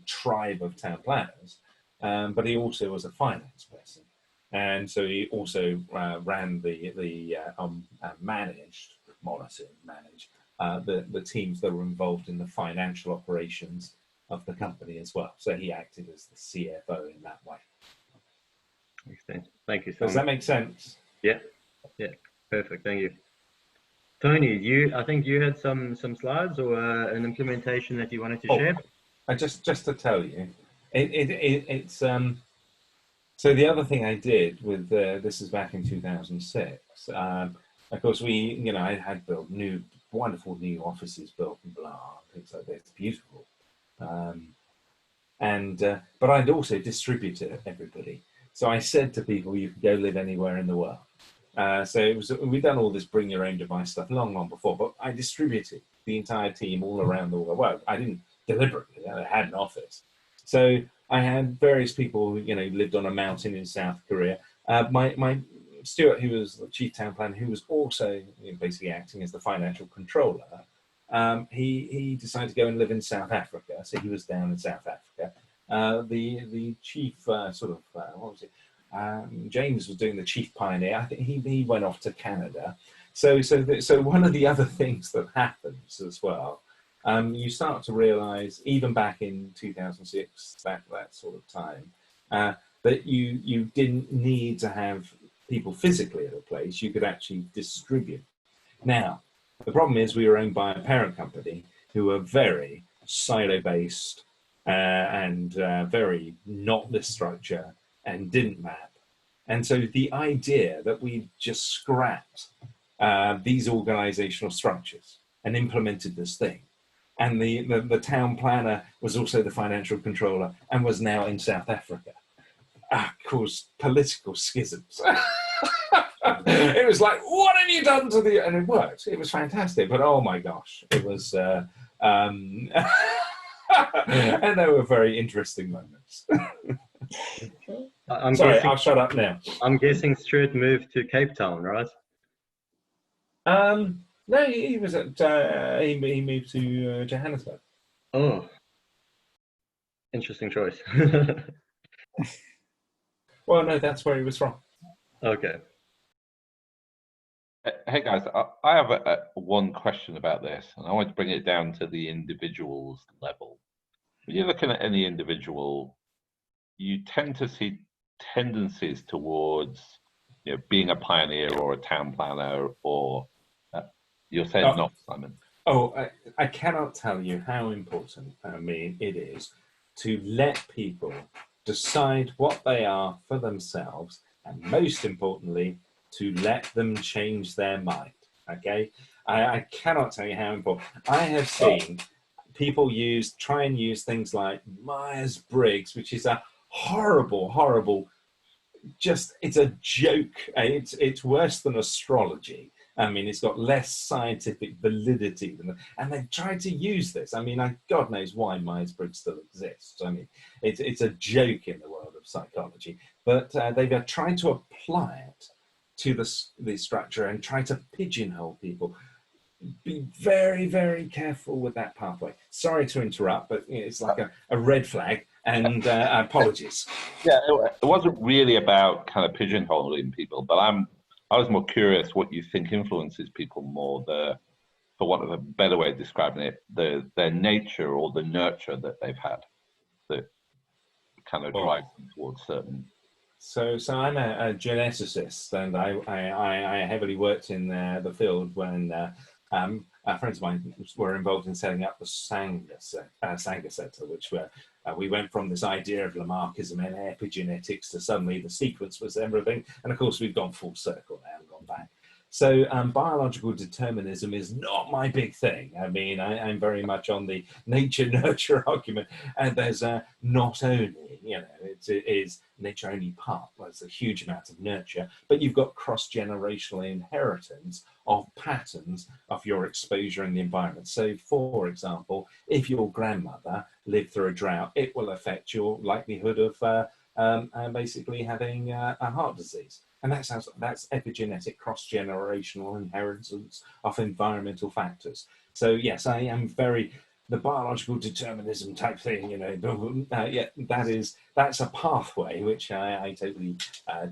tribe of town planners, but he also was a finance person. And so he also ran managed the teams that were involved in the financial operations of the company as well. So he acted as the CFO in that way. Makes sense. Thank you, Simon. Does that make sense? Yeah, perfect. Thank you. Tony, I think you had some slides or an implementation that you wanted to share. Just to tell you, it's so the other thing I did with this is back in 2006. Of course, I had built wonderful new offices built and blah, things like that. It's beautiful. But I'd also distributed everybody. So I said to people, you can go live anywhere in the world. So we'd done all this bring your own device stuff long before, but I distributed the entire team all around the world. Well, I didn't deliberately, I had an office. So I had various people, lived on a mountain in South Korea. My Stuart, who was the chief town planner, who was also basically acting as the financial controller, he decided to go and live in South Africa. So he was down in South Africa. The chief what was it? James was doing the chief pioneer. I think he went off to Canada. So one of the other things that happens as well, you start to realize, even back in 2006, that sort of time, that you didn't need to have people physically at a place. You could actually distribute. Now, the problem is we were owned by a parent company who were very silo-based and very not this structure and didn't map. And so the idea that we just scrapped these organizational structures and implemented this thing, and the town planner was also the financial controller and was now in South Africa, caused political schisms. It was like, what have you done to the, and it worked. It was fantastic, but oh my gosh, it was, and there were very interesting moments. Sorry, I'll shut up now. I'm guessing Stuart moved to Cape Town, right? No, he was at, he moved to Johannesburg. Oh, interesting choice. Well, no, that's where he was from. Okay. Hey guys, I have one question about this, and I want to bring it down to the individual's level. When you're looking at any individual, you tend to see tendencies towards, being a pioneer or a town planner, or you're saying not, Simon. Oh, I cannot tell you how important it is to let people decide what they are for themselves, and most importantly, to let them change their mind. Okay, I cannot tell you how important. I have seen people try and use things like Myers-Briggs, which is a horrible, it's a joke. It's worse than astrology. I mean, it's got less scientific validity than that. And they've tried to use this. I mean, God knows why Myers-Briggs still exists. I mean, it's a joke in the world of psychology. But they've tried to apply it to the structure and try to pigeonhole people. Be very, very careful with that pathway. Sorry to interrupt, but it's like a red flag, and apologies. Yeah, it wasn't really about kind of pigeonholing people, but I was more curious what you think influences people more, for want of a better way of describing it, their nature or the nurture that they've had that kind of drives them towards certain. So I'm a geneticist, and I heavily worked in the field when friends of mine were involved in setting up the Sanger Center, which we went from this idea of Lamarckism and epigenetics to suddenly the sequence was everything. And of course, we've gone full circle now and gone back. So biological determinism is not my big thing. I mean, I'm very much on the nature-nurture argument, and there's not only, you know, it is nature only part. There's a huge amount of nurture, but you've got cross-generational inheritance of patterns of your exposure in the environment. So, for example, if your grandmother lived through a drought, it will affect your likelihood of basically having a heart disease. And that's epigenetic cross-generational inheritance of environmental factors. So yes, I am very, the biological determinism type thing, you know, yeah, that's a pathway which I totally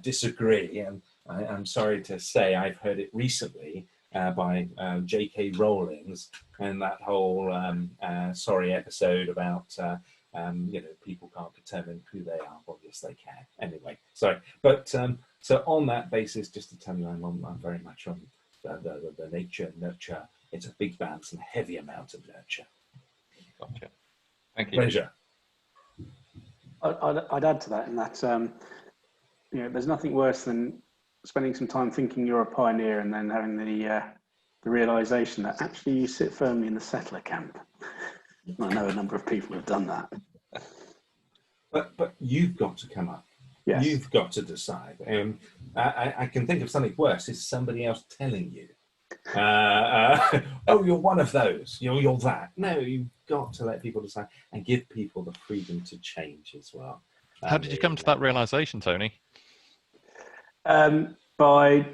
disagree. And I'm sorry to say I've heard it recently by J.K. Rowling's and that whole sorry episode about you know, people can't determine who they are. Well, yes, they can. Anyway, sorry. But so on that basis, just to tell you, I'm very much on the nature, nurture. It's a big balance and heavy amount of nurture. Gotcha. Thank you. Pleasure. I'd add to that in that, you know, there's nothing worse than spending some time thinking you're a pioneer and then having the realization that actually you sit firmly in the settler camp. I know a number of people have done that. But you've got to come up. Yes. You've got to decide. I can think of something worse. Is somebody else telling you, oh, you're one of those, you're that. No, you've got to let people decide and give people the freedom to change as well. How did you come to that realization, Tony? By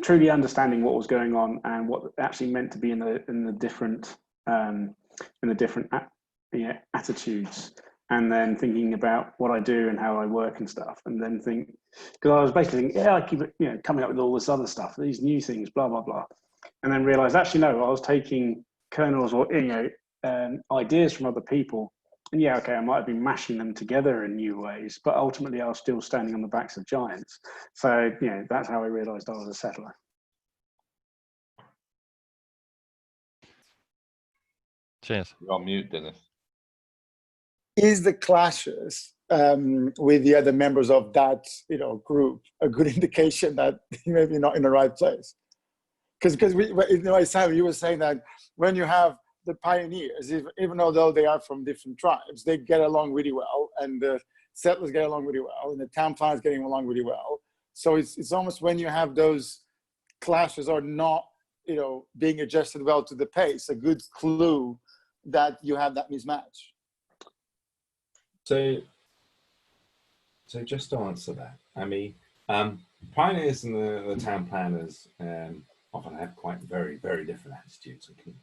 truly understanding what was going on and what it actually meant to be in the different attitudes, and then thinking about what I do and how I work and stuff, and then think, because I was basically thinking, yeah, I keep coming up with all this other stuff, these new things, blah blah blah, and then realized actually no, I was taking kernels or ideas from other people, and yeah, okay, I might have been mashing them together in new ways, but ultimately I was still standing on the backs of giants. So that's how I realized I was a settler. Cheers. You're on mute, Dinis. Is the clashes with the other members of that group a good indication that you may be not in the right place? Because Simon, you were saying that when you have the pioneers, even though they are from different tribes, they get along really well, and the settlers get along really well, and the town planners getting along really well. So it's almost when you have those clashes or not, being adjusted well to the pace, a good clue that you have that mismatch. So just to answer that, I mean, pioneers and the town planners often have quite very, very different attitudes and can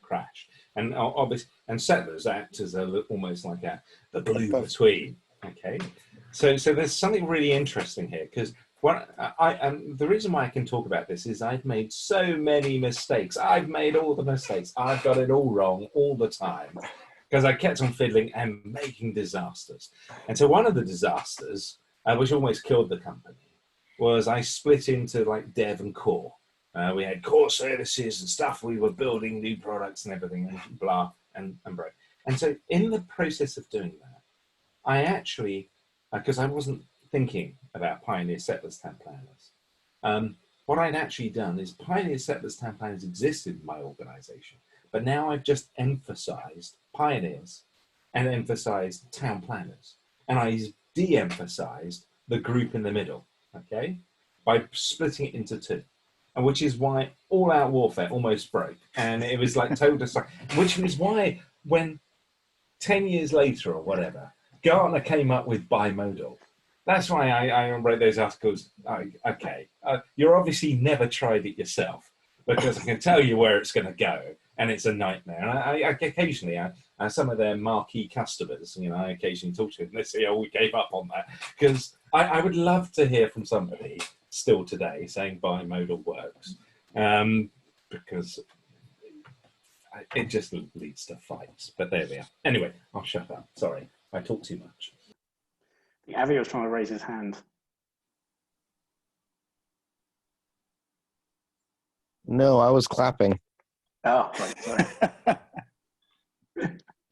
crash. And obviously, and settlers act as almost like the glue between. Okay, so there's something really interesting here, because the reason why I can talk about this is I've made so many mistakes. I've made all the mistakes. I've got it all wrong all the time, because I kept on fiddling and making disasters. And so one of the disasters, which almost killed the company, was I split into like dev and core. We had core services and stuff. We were building new products and everything, and blah, and broke. And so in the process of doing that, I actually, because I wasn't thinking about pioneer settlers, town planners, what I'd actually done is pioneer settlers, town planners existed in my organization, but now I've just emphasized pioneers and emphasized town planners, and I de-emphasized the group in the middle, okay, by splitting it into two. And which is why All Out Warfare almost broke, and it was like total destruction. Which is why when 10 years later or whatever, Gartner came up with bimodal. That's why I wrote those articles. Okay, you're obviously never tried it yourself, because I can tell you where it's going to go, and it's a nightmare. And I occasionally, some of their marquee customers, I occasionally talk to them, and they say, "Oh, we gave up on that," because I would love to hear from somebody still today saying bimodal works, because it just leads to fights. But there we are. Anyway, I'll shut up. Sorry, I talk too much. Avi was trying to raise his hand. No, I was clapping. Oh, right, sorry.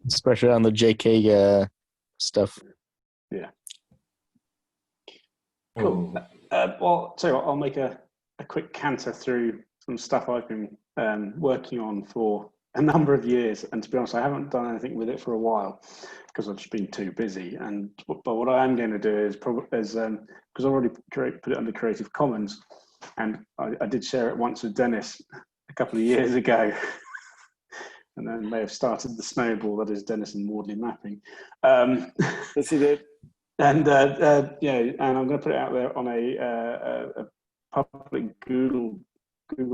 Especially on the JK stuff. Yeah. Cool. Well, so I'll make a a quick canter through some stuff I've been working on for a number of years, and to be honest, I haven't done anything with it for a while because I've just been too busy. But what I am going to do is because I've already put it under Creative Commons, and I did share it once with Dinis a couple of years ago, and then may have started the snowball that is Dinis and Wardley mapping. Yes, he did. And and I'm going to put it out there on a public Google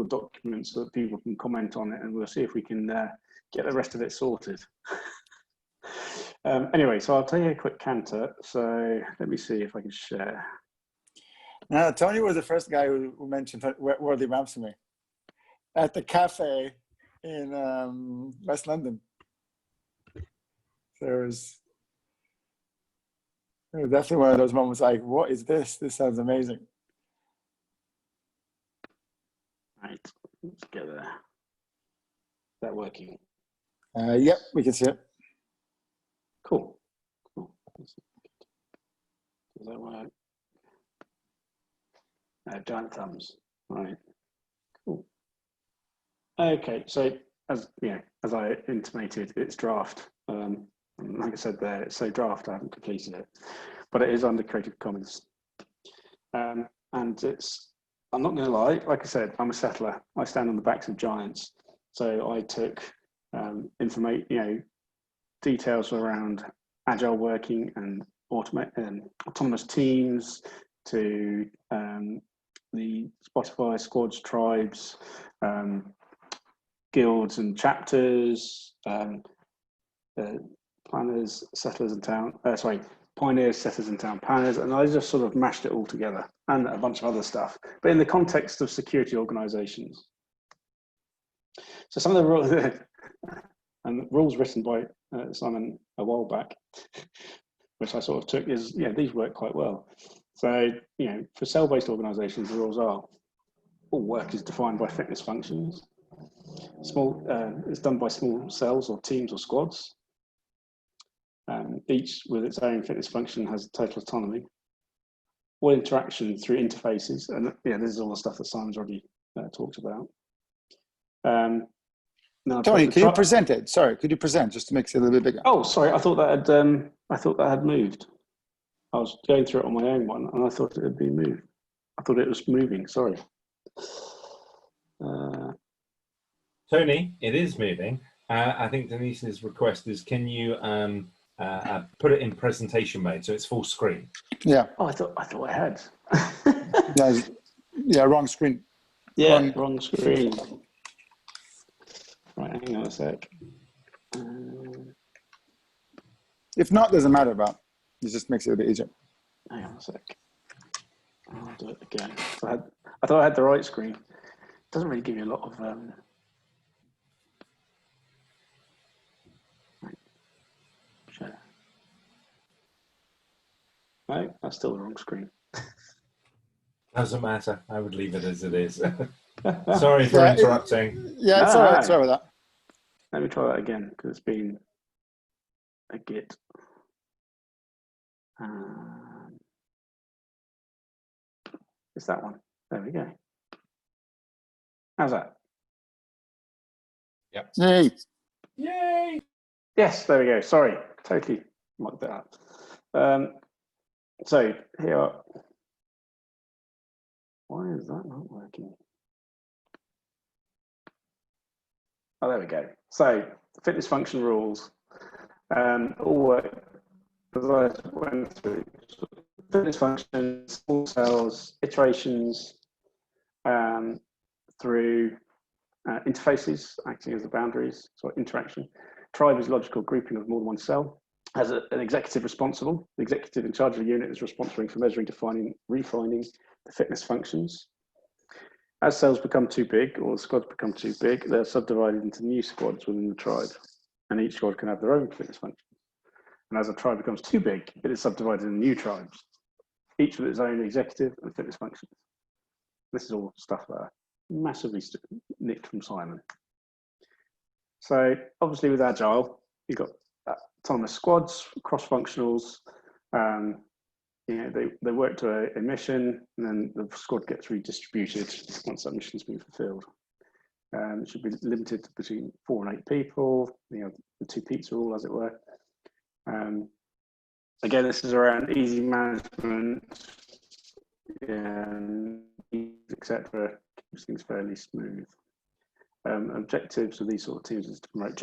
document so that people can comment on it, and we'll see if we can get the rest of it sorted. Anyway, so I'll take a quick canter. So let me see if I can share. Now, Tony was the first guy who mentioned Worldly Maps to me at the cafe in West London. So it was definitely one of those moments like, what is this? This sounds amazing. Right, let's get there. Is that working? Yep, we can see it. Cool. Does that work? Giant thumbs. Right. Cool. Okay, so as I intimated, it's draft. Like I said there, it's so draft I haven't completed it, but it is under Creative Commons. And I'm not going to lie, like I said, I'm a settler. I stand on the backs of giants. So I took details around agile working and autonomous teams to the Spotify squads, tribes, guilds and chapters, planners, settlers and pioneers, settlers and town planners, and I just sort of mashed it all together, and a bunch of other stuff, but in the context of security organizations. So some of the rules, and rules written by Simon a while back, which I sort of took is, these work quite well. So, for cell-based organizations, the rules are, all work is defined by fitness functions. It's done by small cells or teams or squads. Each with its own fitness function has total autonomy. All interaction through interfaces, and this is all the stuff that Simon's already talked about. Now, Tony, can you present it? Sorry, could you present just to make it a little bit bigger? Oh, sorry, I thought that had moved. I was going through it on my own one, and I thought it had been moved. I thought it was moving. Sorry. Tony, it is moving. I think Denise's request is, can you put it in presentation mode so it's full screen? Yeah. Oh, I thought I had. Yeah, wrong screen. Yeah, wrong screen. Right, hang on a sec. If not, doesn't matter, but it just makes it a bit easier. Hang on a sec. I'll do it again. I thought I had the right screen. It doesn't really give you a lot of. Share. No, that's still the wrong screen. Doesn't matter. I would leave it as it is. Sorry for interrupting. Yeah, it's all right. Sorry about that. Let me try that again because it's been a git. It's that one. There we go. How's that? Yep. Yay. Yay! Yes, there we go. Sorry, totally mucked that up. So here. Why is that not working? Oh, there we go. So fitness function rules all work as I went through. Fitness functions, small cells, iterations through interfaces acting as the boundaries, so interaction. Tribe is logical grouping of more than one cell. Has an executive responsible. The executive in charge of the unit is responsible for measuring, defining, refining the fitness functions. As cells become too big, or the squads become too big, they're subdivided into new squads within the tribe, and each squad can have their own fitness functions. And as a tribe becomes too big, it is subdivided into new tribes, each with its own executive and fitness functions. This is all stuff that are massively nicked from Simon. So obviously with Agile, you've got autonomous squads, cross-functionals, they work to a mission, and then the squad gets redistributed once that mission's been fulfilled. It should be limited to between 4 and 8 people, the 2 pizza rule, as it were. Again, this is around easy management, etc. Keeps things fairly smooth. Objectives of these sort of teams is to promote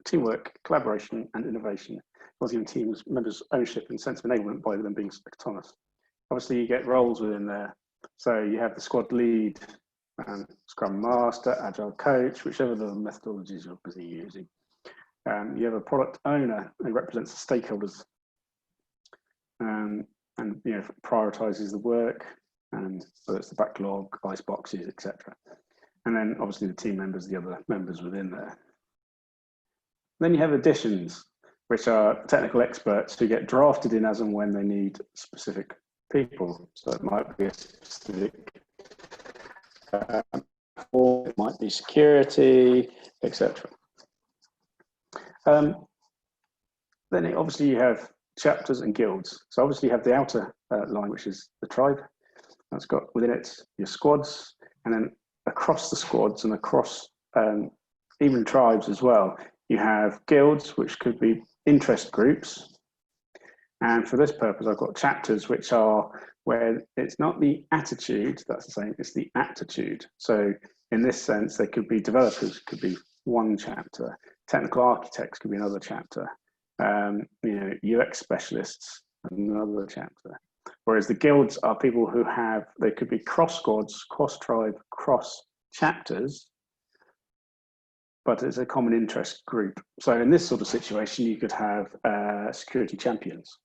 teamwork, collaboration, and innovation, while giving teams members ownership and sense of enablement by them being autonomous. Obviously, you get roles within there. So you have the squad lead, Scrum Master, Agile Coach, whichever the methodologies you're busy using. You have a product owner who represents the stakeholders and prioritizes the work, and whether it's the backlog, ice boxes, etc. And then obviously the team members, the other members within there. Then you have additions, which are technical experts who get drafted in as and when they need specific people. So it might be a specific, or it might be security, etc. Then obviously you have chapters and guilds. So obviously you have the outer line, which is the tribe. That's got within it your squads, and then across the squads and across even tribes as well, you have guilds, which could be interest groups. And for this purpose, I've got chapters, which are where it's not the attitude that's the same, it's the aptitude. So in this sense, they could be developers, could be one chapter. Technical architects could be another chapter. UX specialists, another chapter. Whereas the guilds are people who have, they could be cross squads, cross tribe, cross chapters, but it's a common interest group. So in this sort of situation, you could have security champions.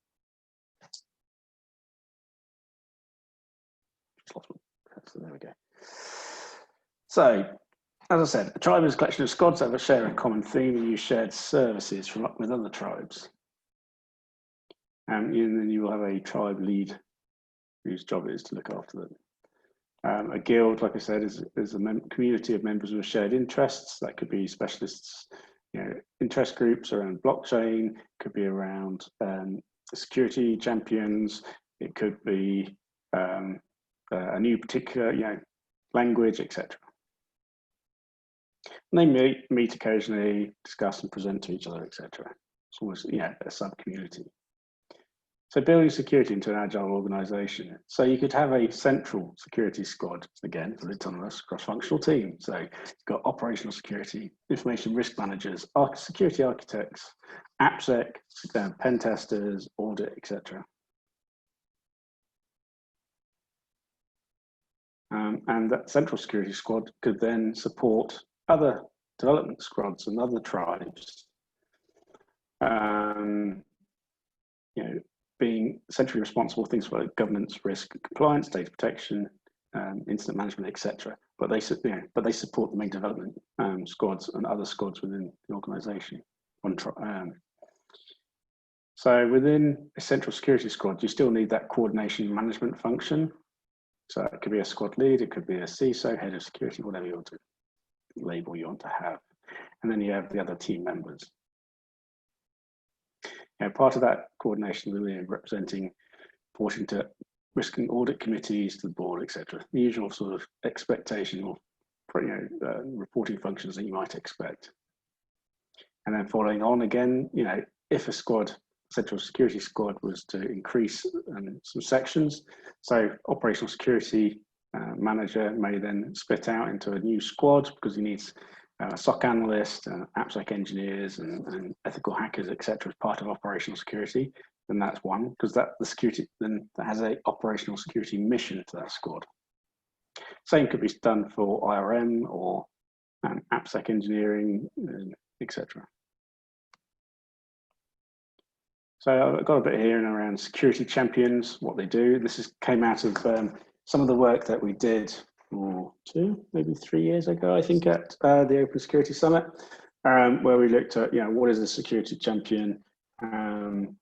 So there we go. So, as I said, a tribe is a collection of squads that share a common theme and use shared services with other tribes. And then you will have a tribe lead whose job it is to look after them. A guild, like I said, is a community of members with shared interests. That could be specialists, interest groups around blockchain, could be around security champions, it could be a new particular language, etc. And they meet occasionally, discuss and present to each other, etc. It's almost a sub-community. So building security into an agile organization. So you could have a central security squad, again, for the autonomous cross-functional team. So you've got operational security, information risk managers, security architects, AppSec, pen testers, audit, etc. And that central security squad could then support other development squads and other tribes, being centrally responsible for things like governance, risk, compliance, data protection, incident management, etc. But they support the main development squads and other squads within the organisation. So within a central security squad, you still need that coordination management function. So it could be a squad lead, it could be a CISO, head of security, whatever you want to label you want to have. And then you have the other team members. Part of that coordination will be representing, reporting to risk and audit committees, to the board, etc. The usual sort of expectation or reporting functions that you might expect. And then following on again, if a squad, central security squad, was to increase some sections, so operational security manager may then split out into a new squad because he needs a SOC analyst, AppSec engineers, and ethical hackers, etc. as part of operational security. Then that's one, because that has a operational security mission to that squad. Same could be done for IRM or AppSec engineering, etc. So I've got a bit here and around security champions, what they do. This came out of some of the work that we did 2, maybe 3 years ago, I think, at the Open Security Summit, where we looked at, what is a security champion, the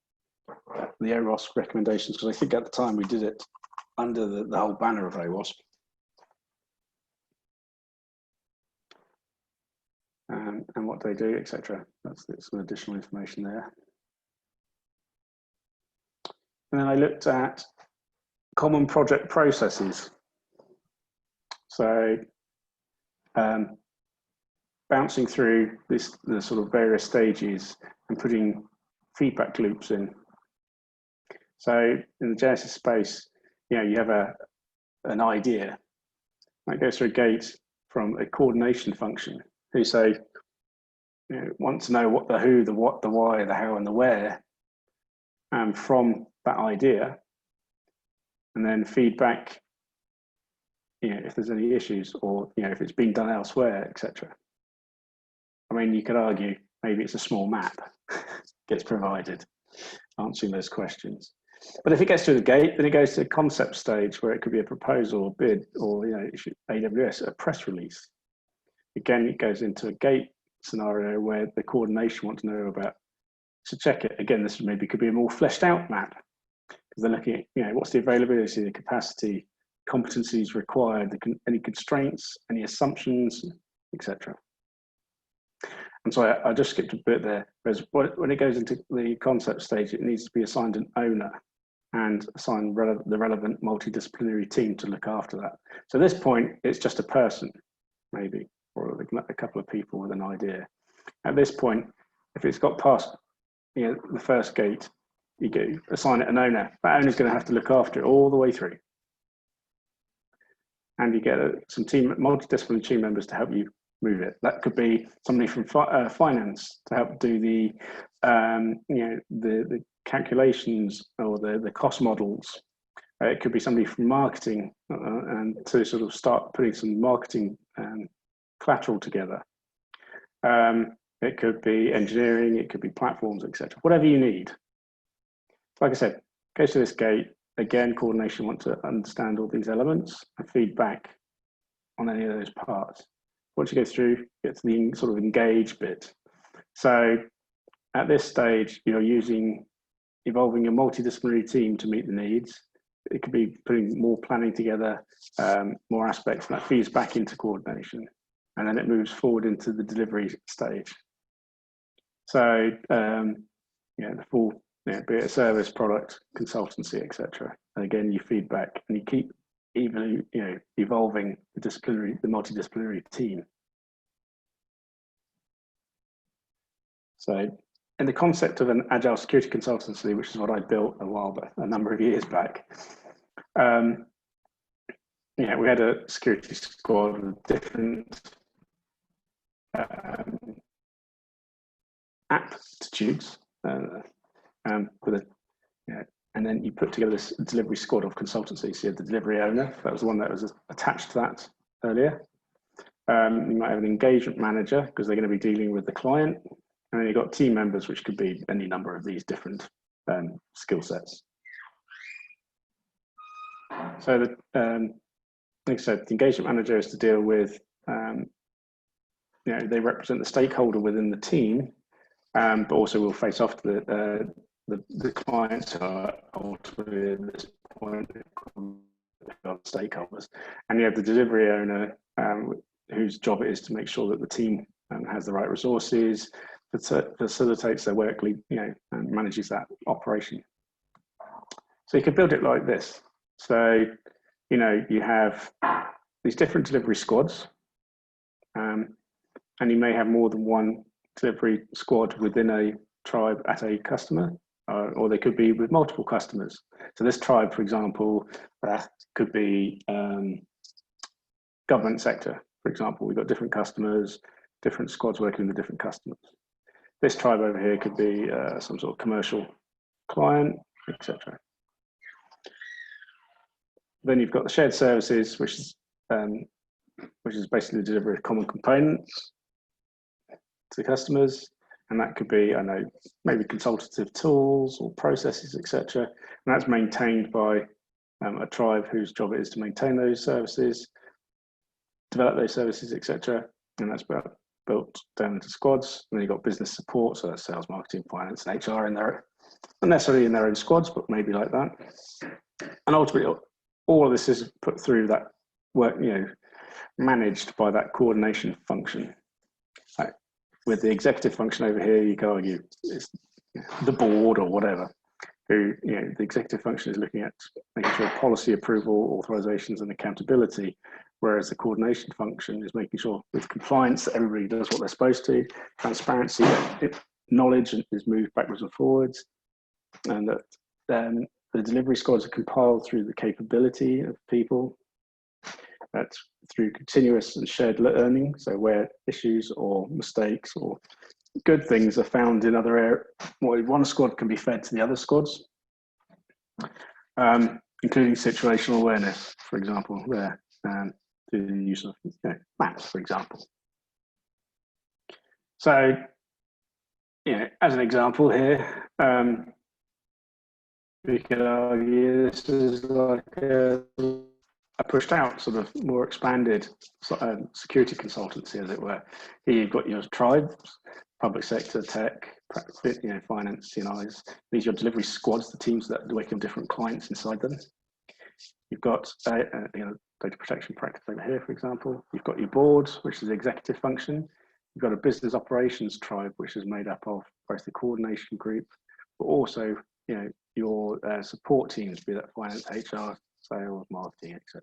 OWASP recommendations, because I think at the time we did it under the whole banner of OWASP. And what they do, etc. That's some additional information there. And then I looked at common project processes. So bouncing through the sort of various stages and putting feedback loops in. So in the Genesis space, you know, you have an idea that goes through a gate from a coordination function who say, you know, want to know what the who, the what, the why, the how, and the where, from that idea, and then feedback, you know, if there's any issues, or you know, if it's been done elsewhere, etc. I mean, you could argue maybe it's a small map gets provided answering those questions. But if it gets to the gate, then it goes to the concept stage where it could be a proposal, or bid, or, you know, AWS, a press release. Again, it goes into a gate scenario where the coordination want to know about, to check it. Again, this maybe could be a more fleshed out map, because they're looking at, you know, what's the availability, the capacity, competencies required, any constraints, any assumptions, etc. And so I just skipped a bit there. Whereas when it goes into the concept stage, it needs to be assigned an owner and assign the relevant multidisciplinary team to look after that. So at this point, it's just a person, maybe, or a couple of people with an idea. At this point, if it's got past, you know, the first gate, you go assign it an owner. That owner's going to have to look after it all the way through. And you get some multidisciplinary team members to help you move it. That could be somebody from finance to help do the, you know, the calculations or the cost models. It could be somebody from marketing and to sort of start putting some marketing collateral together. It could be engineering, it could be platforms, etc. Whatever you need. Like I said, goes to this gate. Again, coordination want to understand all these elements and feedback on any of those parts. Once you go through, get to the sort of engage bit. So at this stage, you're evolving a multidisciplinary team to meet the needs. It could be putting more planning together, more aspects, and that feeds back into coordination. And then it moves forward into the delivery stage. So, you know, the full, you know, be it a service, product, consultancy, etc. And again, you feedback and you keep even, you know, evolving the multidisciplinary team. So, in the concept of an agile security consultancy, which is what I built a number of years back, you know, we had a security squad with different aptitudes, with a, you know, and then you put together this delivery squad of consultancy. So you had the delivery owner, that was the one that was attached to that earlier. You might have an engagement manager, because they're going to be dealing with the client. And then you've got team members, which could be any number of these different skill sets. So like I said, the engagement manager is to deal with, you know, they represent the stakeholder within the team, but also will face off to the clients who are ultimately at this point stakeholders. And you have the delivery owner, whose job it is to make sure that the team has the right resources, facilitates their work, you know, and manages that operation. So you could build it like this. So, you know, you have these different delivery squads, and you may have more than one delivery squad within a tribe at a customer, or they could be with multiple customers. So this tribe, for example, could be government sector, for example. We've got different customers, different squads working with different customers. This tribe over here could be some sort of commercial client, etc. Then you've got the shared services, which is basically the delivery of common components to the customers. And that could be, I know, maybe consultative tools or processes, etc. And that's maintained by a tribe whose job it is to maintain those services, develop those services, etc. And that's built down into squads. And then you've got business support, so that's sales, marketing, finance, and HR in there, not necessarily in their own squads, but maybe like that. And ultimately, all of this is put through that work, you know, managed by that coordination function. With the executive function over here, you could argue it's the board or whatever. who, the executive function is looking at making sure policy approval, authorizations, and accountability, whereas the coordination function is making sure with compliance that everybody does what they're supposed to, transparency, that knowledge is moved backwards and forwards, and that the delivery squads are compiled through the capability of people, that's through continuous and shared learning, so where issues or mistakes or good things are found in other areas, one squad can be fed to the other squads, including situational awareness, for example, there, through the use of maps, for example. So, as an example here, we could argue this is like a pushed out, sort of more expanded security consultancy, as it were. Here you've got your tribes, public sector, tech, finance, CNIs. These are your delivery squads, the teams that are working on different clients inside them. You've got data protection practice over here, for example. You've got your board, which is the executive function. You've got a business operations tribe, which is made up of both the coordination group, but also your support teams, be that finance, HR, sales, marketing, etc.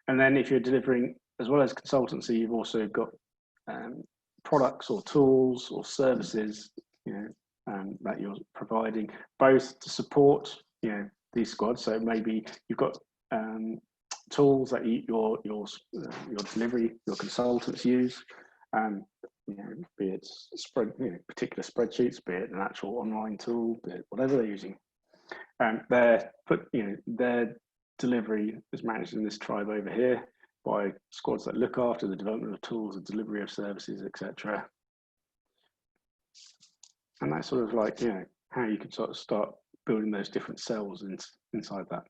And then if you're delivering, as well as consultancy, you've also got products or tools or services that you're providing, both to support these squads. So maybe you've got tools that your delivery, your consultants use, be it particular spreadsheets, be it an actual online tool, be it whatever they're using. Their delivery is managed in this tribe over here by squads that look after the development of tools, the delivery of services, etc. And that's sort of like how you can sort of start building those different cells inside that.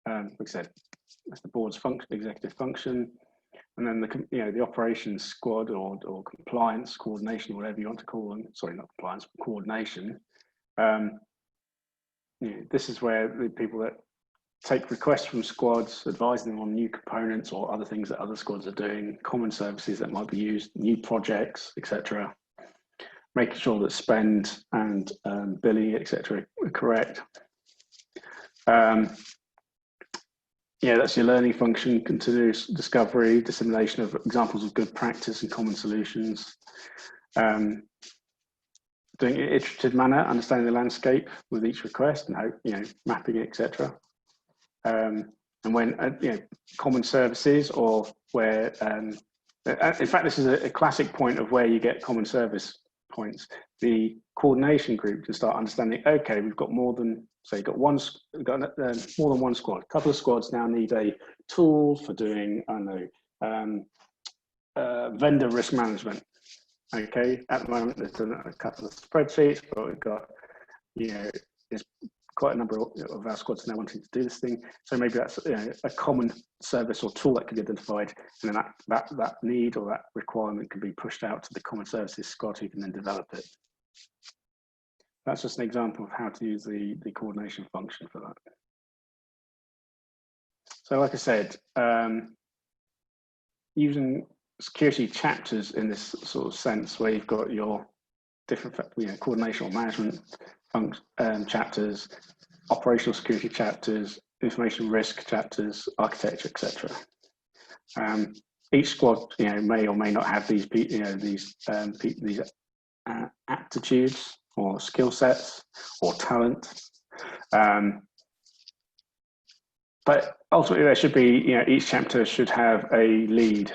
Like I said, that's the board's function, executive function, and then the operations squad or compliance, coordination, whatever you want to call them. Sorry, not compliance, but coordination. This is where the people that take requests from squads, advising them on new components or other things that other squads are doing, common services that might be used, new projects, etc. Making sure that spend and billing, etc. are correct. That's your learning function, continuous discovery, dissemination of examples of good practice and common solutions. Doing it in an iterative manner, understanding the landscape with each request and how, mapping it, etc. And when common services, or where in fact this is a classic point of where you get common service points. The coordination group can start understanding, okay, we've got more than, so you've got more than one squad. A couple of squads now need a tool for doing, vendor risk management. Okay, at the moment there's a couple of spreadsheets, but we've got, there's quite a number of our squads now wanting to do this thing. So maybe that's a common service or tool that can be identified, and then that need or that requirement can be pushed out to the common services squad who can then develop it. That's just an example of how to use the coordination function for that. So like I said, using security chapters in this sort of sense, where you've got your different coordination or management chapters, operational security chapters, information risk chapters, architecture, etc. Each squad may or may not have these aptitudes or skill sets or talent, but ultimately there should be each chapter should have a lead.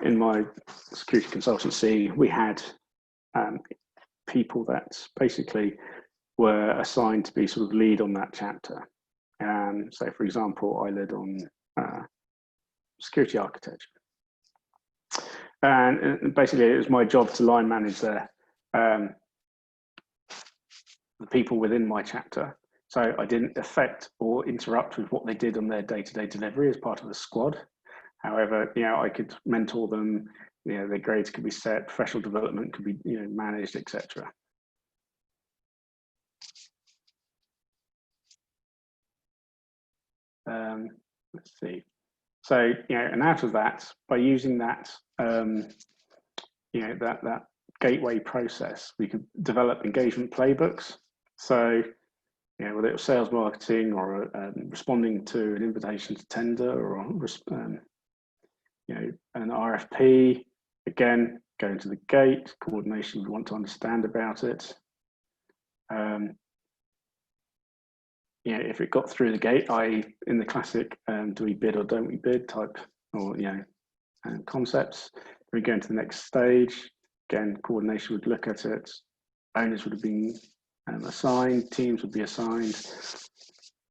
In my security consultancy, we had people that basically were assigned to be sort of lead on that chapter. So for example, I led on security architecture. And basically it was my job to line manage the people within my chapter. So I didn't affect or interrupt with what they did on their day-to-day delivery as part of the squad. However, I could mentor them, their grades could be set, professional development could be managed, etc. Let's see. So, and out of that, by using that, that gateway process. We could develop engagement playbooks. So, whether it was sales marketing or responding to an invitation to tender or an RFP, again, going to the gate, coordination we want to understand about it. If it got through the gate, i.e. in the classic do we bid or don't we bid type, or concepts, we go into the next stage. Again, coordination would look at it. Owners would have been assigned, teams would be assigned.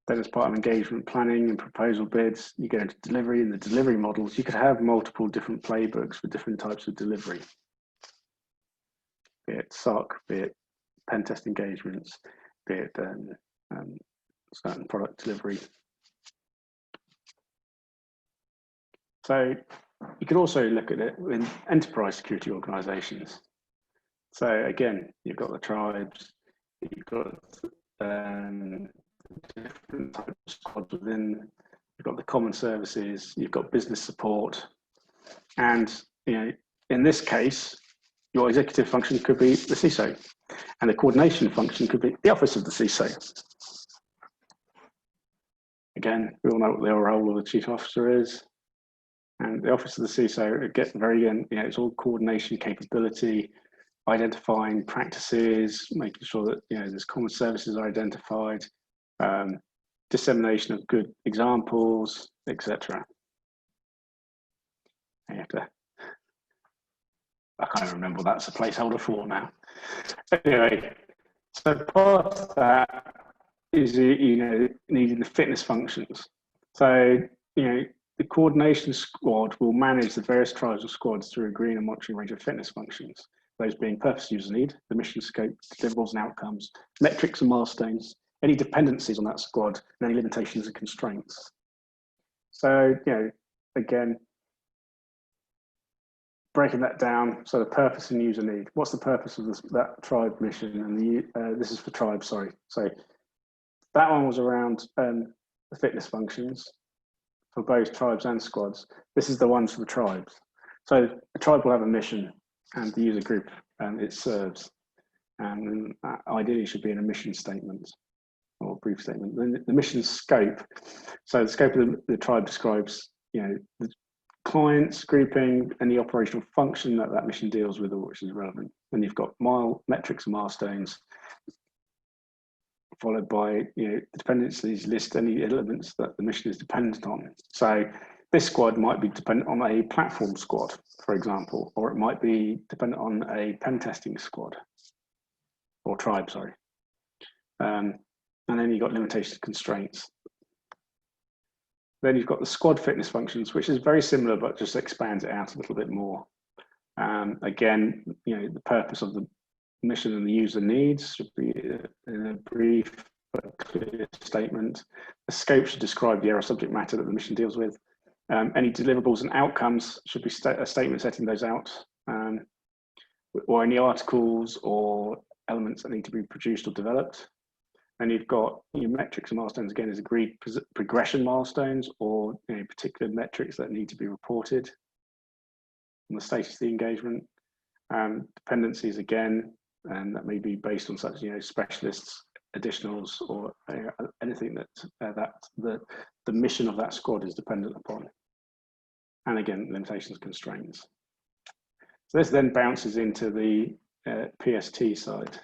Then as part of engagement planning and proposal bids, you go into delivery. In the delivery models, you could have multiple different playbooks for different types of delivery. Be it SOC, be it pen test engagements, be it certain product delivery. So you could also look at it in enterprise security organizations. So again, you've got the tribes, you've got different types of squads within, you've got the common services, you've got business support. And in this case, your executive function could be the CISO, and the coordination function could be the office of the CISO. Again, we all know what the role of the chief officer is. And the office of the CISO, it's all coordination capability, identifying practices, making sure that there's common services are identified, dissemination of good examples, etc. I can't even remember what that's a placeholder for now. Anyway, so part of that is needing the fitness functions. So the coordination squad will manage the various tribes of squads through agreeing and monitoring a range of fitness functions. Those being purpose, user need, the mission scope, deliverables and outcomes, metrics and milestones, any dependencies on that squad, and any limitations and constraints. So, again, breaking that down, so the purpose and user need. What's the purpose of that tribe mission? And this is for tribes, sorry. So that one was around the fitness functions for both tribes and squads. This is the ones for the tribes. So a tribe will have a mission and the user group it serves. And ideally should be in a mission statement or brief statement. Then the mission scope. So the scope of the tribe describes, the clients, grouping, and the operational function that mission deals with, or which is relevant. Then you've got metrics and milestones, followed by the dependencies list any elements that the mission is dependent on. So this squad might be dependent on a platform squad, for example, or it might be dependent on a pen testing squad or tribe, sorry. And then you've got limitations, constraints. Then you've got the squad fitness functions, which is very similar, but just expands it out a little bit more. Again, the purpose of the mission and the user needs should be in a brief but clear statement. The scope should describe the area subject matter that the mission deals with. Any deliverables and outcomes should be a statement setting those out, or any articles or elements that need to be produced or developed. And you've got your metrics and milestones, again, is agreed progression milestones or particular metrics that need to be reported on the status of the engagement. Dependencies, again, and that may be based on such specialists, additionals, or anything that the mission of that squad is dependent upon. And again, limitations, constraints. So this then bounces into the PST side.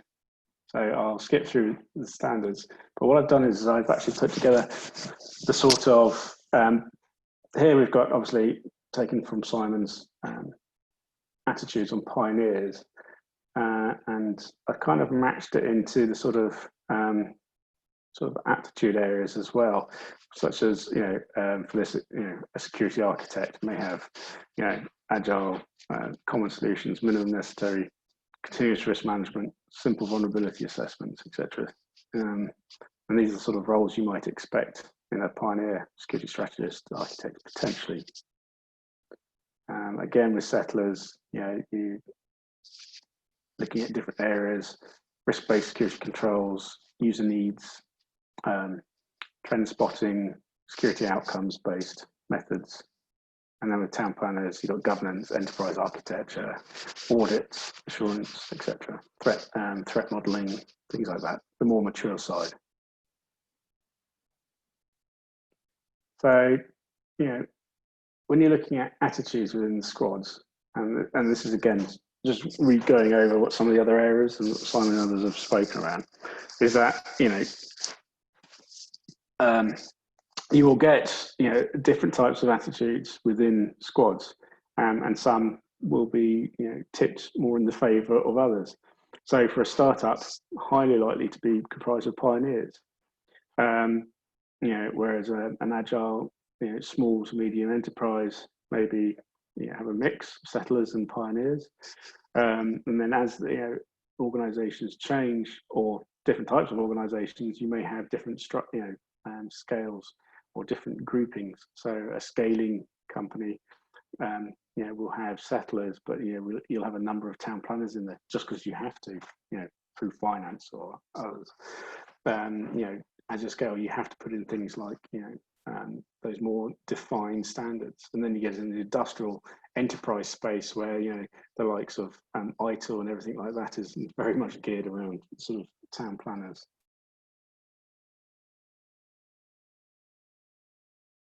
So I'll skip through the standards, but what I've done is I've actually put together the sort of, here we've got obviously taken from Simon's attitudes on pioneers, and I kind of matched it into the sort of aptitude areas as well, such as for this a security architect may have agile, common solutions, minimum necessary, continuous risk management, simple vulnerability assessments, etc. And these are the sort of roles you might expect in a pioneer security strategist, architect, potentially. Again, with settlers, you looking at different areas, risk-based security controls, user needs, trend spotting, security outcomes-based methods, And then with town planners, you've got governance, enterprise architecture, audits, assurance, etc. Threat modeling, things like that, the more mature side. So, you know, when you're looking at attitudes within the squads, and this is again, just going over what some of the other areas and what Simon and others have spoken around, is that, you know, you will get, you know, different types of attitudes within squads, and some will be, you know, tipped more in the favour of others. So for a startup, highly likely to be comprised of pioneers, you know, whereas an agile, you know, small to medium enterprise maybe, you know, have a mix of settlers and pioneers, and then as the, you know, organisations change, or different types of organisations, you may have different scales or different groupings. So a scaling company, you know, will have settlers, but you know, you'll have a number of town planners in there just because you have to, you know, through finance or others. You know, as you scale, you have to put in things like, you know, those more defined standards, and then you get in the industrial enterprise space where, you know, the likes of ITIL and everything like that is very much geared around sort of town planners.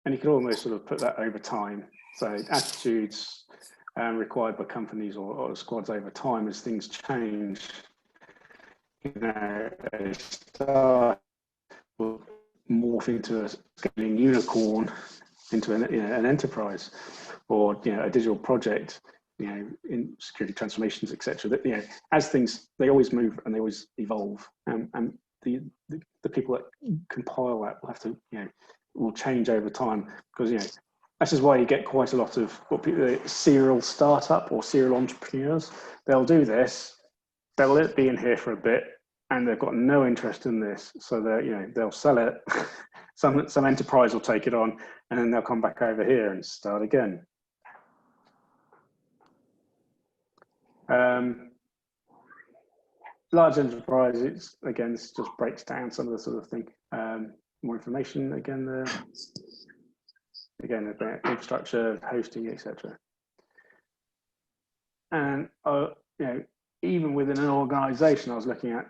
And you can almost sort of put that over time. So attitudes required by companies or squads over time as things change. You know, a start will morph into a scaling unicorn, into an, you know, an enterprise, or, you know, a digital project, you know, in security transformations, etc. That, you know, as things, they always move and they always evolve, and the people that compile that will have to, you know, will change over time, because, you know, this is why you get quite a lot of what people, serial startup or serial entrepreneurs. They'll do this, they'll be in here for a bit, and they've got no interest in this, so they're, you know, they'll sell it. some enterprise will take it on, and then they'll come back over here and start again. Large enterprises, again, this just breaks down some of the sort of thing. More information again there. Again, about infrastructure, hosting, etc. And you know, even within an organisation, I was looking at,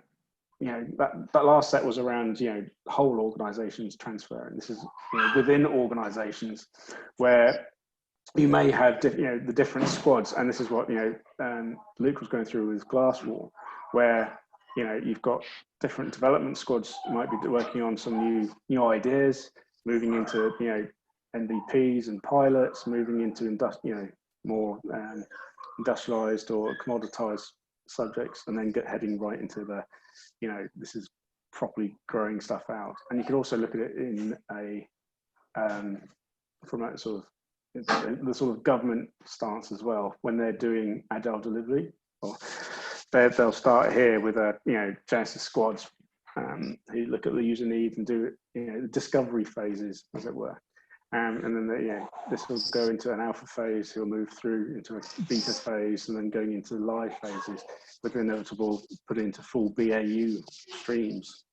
you know, that last set was around, you know, whole organisations transfer, and this is, you know, within organisations where you may have, you know, the different squads, and this is what, you know, Luke was going through with Glasswall, where, you know, you've got different development squads might be working on some new ideas, moving into, you know, MVPs and pilots, moving into you know, more industrialized or commoditized subjects, and then heading right into the, you know, this is properly growing stuff out. And you can also look at it in a from a sort of the sort of government stance as well, when they're doing agile delivery, or they'll start here with a, you know, Genesis squads who look at the user needs and do, you know, the discovery phases, as it were. And then you know, this will go into an alpha phase, he'll move through into a beta phase, and then going into the live phases, with the inevitable put into full BAU streams.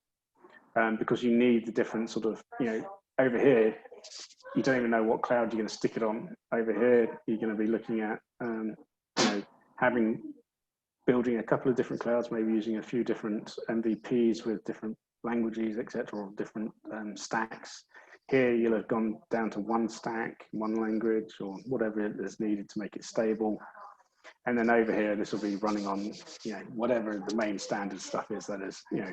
Because you need the different sort of, you know, over here, you don't even know what cloud you're going to stick it on. Over here, you're going to be looking at, you know, building a couple of different clouds, maybe using a few different MVPs with different languages, etc., or different stacks. Here, you'll have gone down to one stack, one language, or whatever is needed to make it stable. And then over here, this will be running on, you know, whatever the main standard stuff is that is, you know,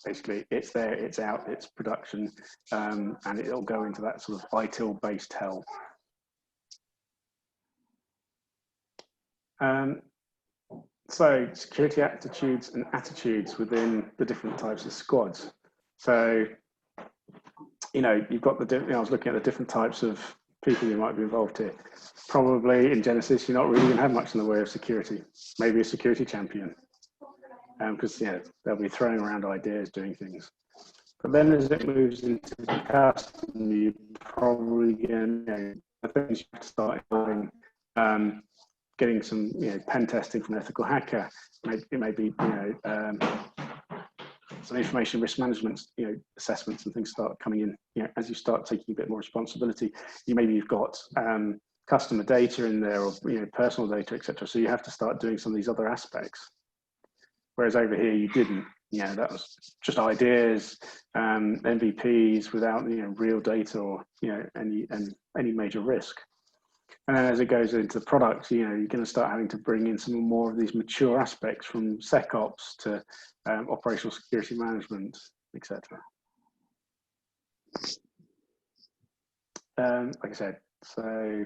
basically it's there, it's out, it's production, and it'll go into that sort of ITIL-based hell. So security aptitudes and attitudes within the different types of squads. So, you know, you've got the, I was looking at the different types of people who might be involved here. Probably in Genesis, you're not really going to have much in the way of security. Maybe a security champion, because, yeah, they'll be throwing around ideas, doing things. But then as it moves into the custom, you probably get, you know, the things you have to start involving, getting some, you know, pen testing from an ethical hacker. It may be, you know, some information risk management, you know, assessments and things start coming in. You know, as you start taking a bit more responsibility, you've got customer data in there, or personal data, etc. So you have to start doing some of these other aspects. Whereas over here you didn't. That was just ideas, MVPs without real data or any major risk. And then as it goes into the product, you're going to start having to bring in some more of these mature aspects, from SecOps to operational security management, etc. Like I said, so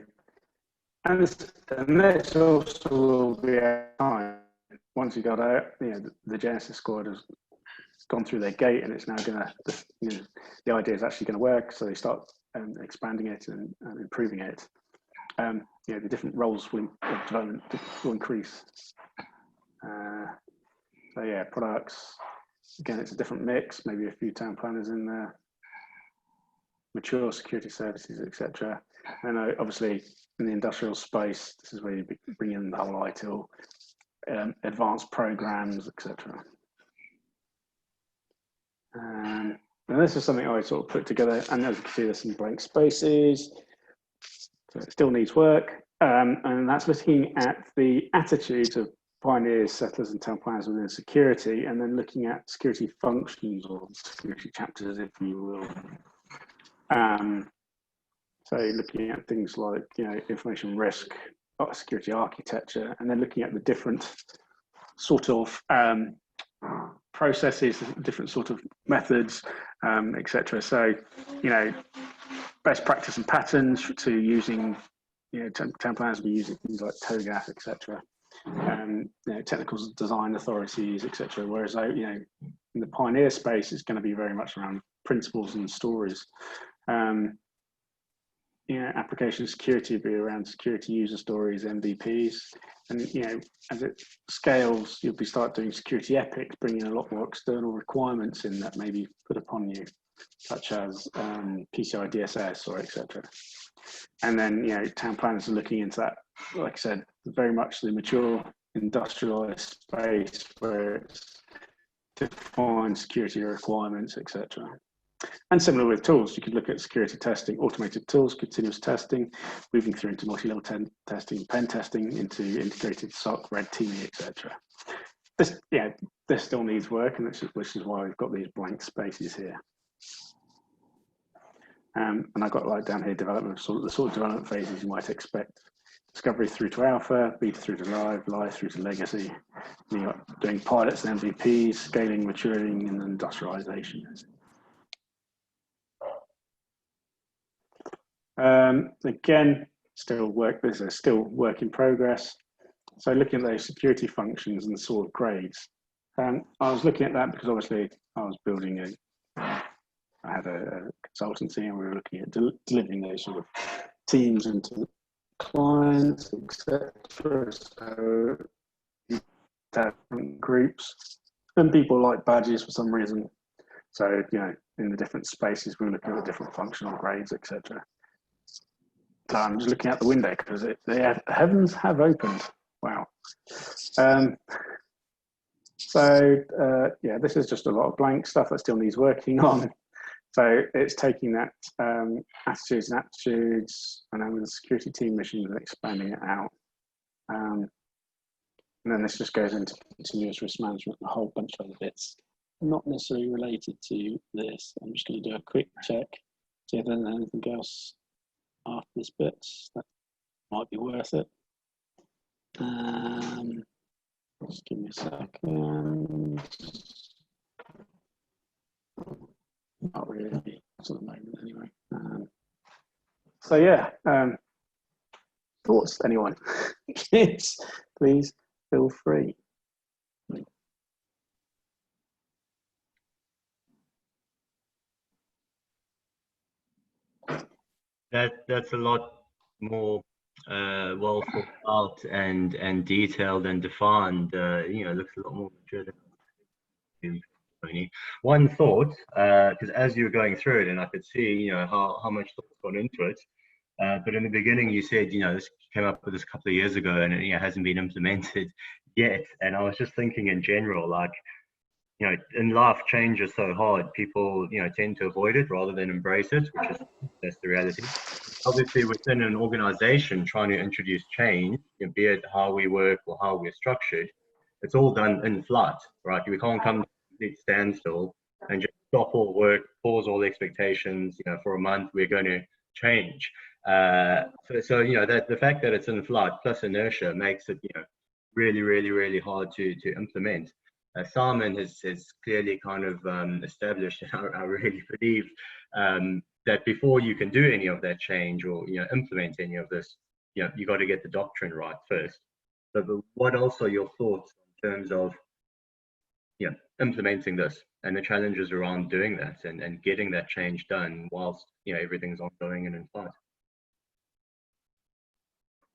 and this also will be at time. Once you got out, the Genesis squad has gone through their gate, and it's now going to, the idea is actually going to work. So they start expanding it and improving it. The different roles of development will increase. So yeah, products. Again, it's a different mix. Maybe a few town planners in there. Mature security services, etc. And obviously, in the industrial space, this is where you bring in the whole ITIL. Advanced programs, etc. And this is something I sort of put together, and as you can see, there's some blank spaces, so it still needs work, and that's looking at the attitudes of pioneers, settlers, and town planners within security, and then looking at security functions, or security chapters, if you will. So looking at things like information risk, security architecture, and then looking at the different sort of processes, different sort of methods, etc. So, best practice and patterns to using, town planners will be using things like TOGAF, etc. Technical design authorities, etc. Whereas, in the pioneer space, it's going to be very much around principles and stories. Application security will be around security user stories, MVPs, and as it scales, you'll be start doing security epics, bringing a lot more external requirements in that may be put upon you, such as PCI DSS or etc. And then town planners are looking into that, like I said, very much the mature industrialized space where it's defined security requirements, etc. And similar with tools, you could look at security testing, automated tools, continuous testing, moving through into multi-level testing, pen testing, into integrated SOC, red teaming, etc. This still needs work, and which is why we've got these blank spaces here. And I've got like down here development, the sort of development phases you might expect: discovery through to alpha, beta through to live through to legacy. And you're doing pilots and MVPs, scaling, maturing, and industrialization. Again, still work in progress. So looking at those security functions and the sort of grades. I was looking at that because obviously I was building I had a consultancy, and we were looking at delivering those sort of teams into clients, etc. So different groups, and people like badges for some reason. So in the different spaces, we were looking at the different functional grades, etc. So I'm just looking out the window because the heavens have opened. Wow. This is just a lot of blank stuff that still needs working on. So it's taking that attitudes and aptitudes, and then with the security team missions and expanding it out. And then this just goes into continuous risk management and a whole bunch of other bits, not necessarily related to this. I'm just going to do a quick check, see if there's anything else after this bit that might be worth it. Just give me a second. Not really at the moment, anyway. Thoughts, anyone? Please feel free. That's a lot more well thought out and detailed and defined. Looks a lot more mature than Tony. One thought, because as you were going through it, and I could see, how much thought's gone into it. But in the beginning, you said, this came up with this a couple of years ago, and it hasn't been implemented yet. And I was just thinking in general, like, in life, change is so hard. People, tend to avoid it rather than embrace it, that's the reality. obviously within an organization trying to introduce change, be it how we work or how we're structured, it's all done in flight, right? We can't come to a complete standstill and just stop all work, pause all expectations. For a month we're going to change. So that the fact that it's in flight plus inertia makes it really, really, really hard to implement. Simon has clearly kind of established, and I really believe that before you can do any of that change or implement any of this, you got to get the doctrine right first. But what else are your thoughts in terms of implementing this and the challenges around doing that and getting that change done whilst everything's ongoing and in flight?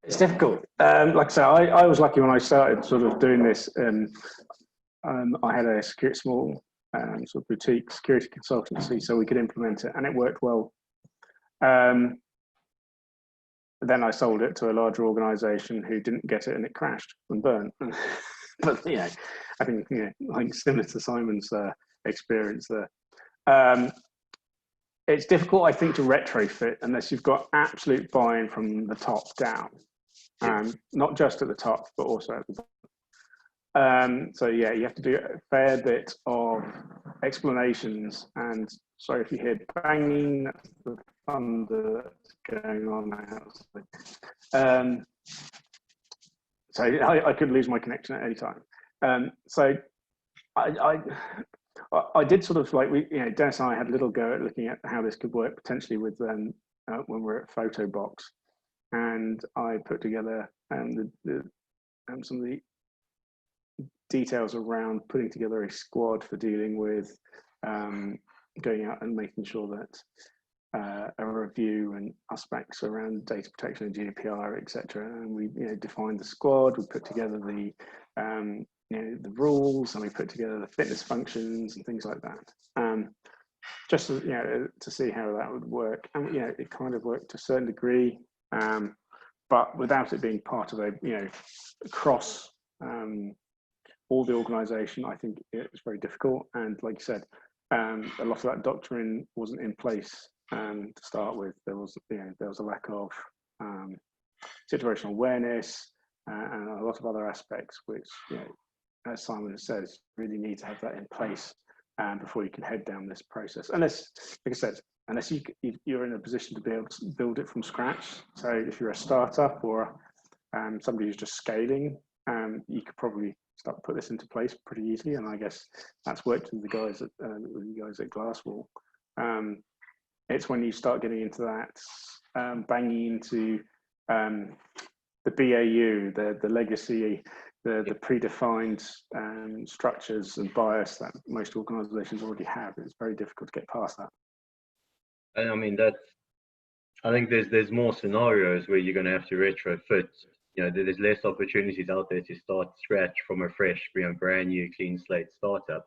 It's difficult. Like I say, I was lucky when I started sort of doing this. I had a small sort of boutique security consultancy, so we could implement it, and it worked well. Then I sold it to a larger organisation who didn't get it, and it crashed and burned. But I think like similar to Simon's experience there. It's difficult, I think, to retrofit unless you've got absolute buy-in from the top down. Not just at the top, but also at the bottom. So yeah, you have to do a fair bit of explanations. And sorry if you hear banging, that's the thunder that's going on now. So I could lose my connection at any time. So I did sort of like Dennis and I had a little go at looking at how this could work potentially with when we're at Photobox. And I put together some of the details around putting together a squad for dealing with going out and making sure that a review and aspects around data protection and GDPR, etc. And we defined the squad. We put together the the rules, and we put together the fitness functions and things like that. Just to see how that would work, and it kind of worked to a certain degree. But without it being part of a across all the organisation, I think it was very difficult. And like you said, a lot of that doctrine wasn't in place to start with. There was a lack of situational awareness and a lot of other aspects, which as Simon has said, really need to have that in place before you can head down this process. Unless, like I said, unless you're in a position to be able to build it from scratch. So if you're a startup or somebody who's just scaling, you could probably start to put this into place pretty easily. And I guess that's worked with the guys at Glasswall. It's when you start getting into that, banging into the BAU, the legacy, the predefined structures and bias that most organisations already have. It's very difficult to get past that. And I mean, I think there's more scenarios where you're going to have to retrofit. There's less opportunities out there to start scratch from a fresh, brand new, clean slate startup.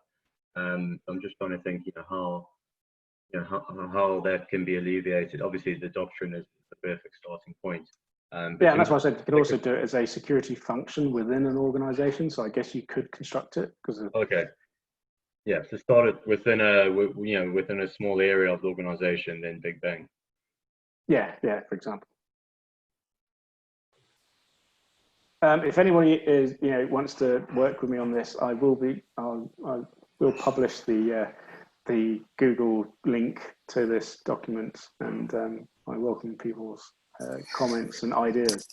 I'm just trying to think, how that can be alleviated. Obviously, the doctrine is the perfect starting point. And that's why I said you could also do it as a security function within an organisation. So I guess you could construct it because. Okay. Yeah, so start it within a small area of the organisation, then big bang. Yeah, for example. If anybody wants to work with me on this, I will publish the Google link to this document, and I welcome people's comments and ideas.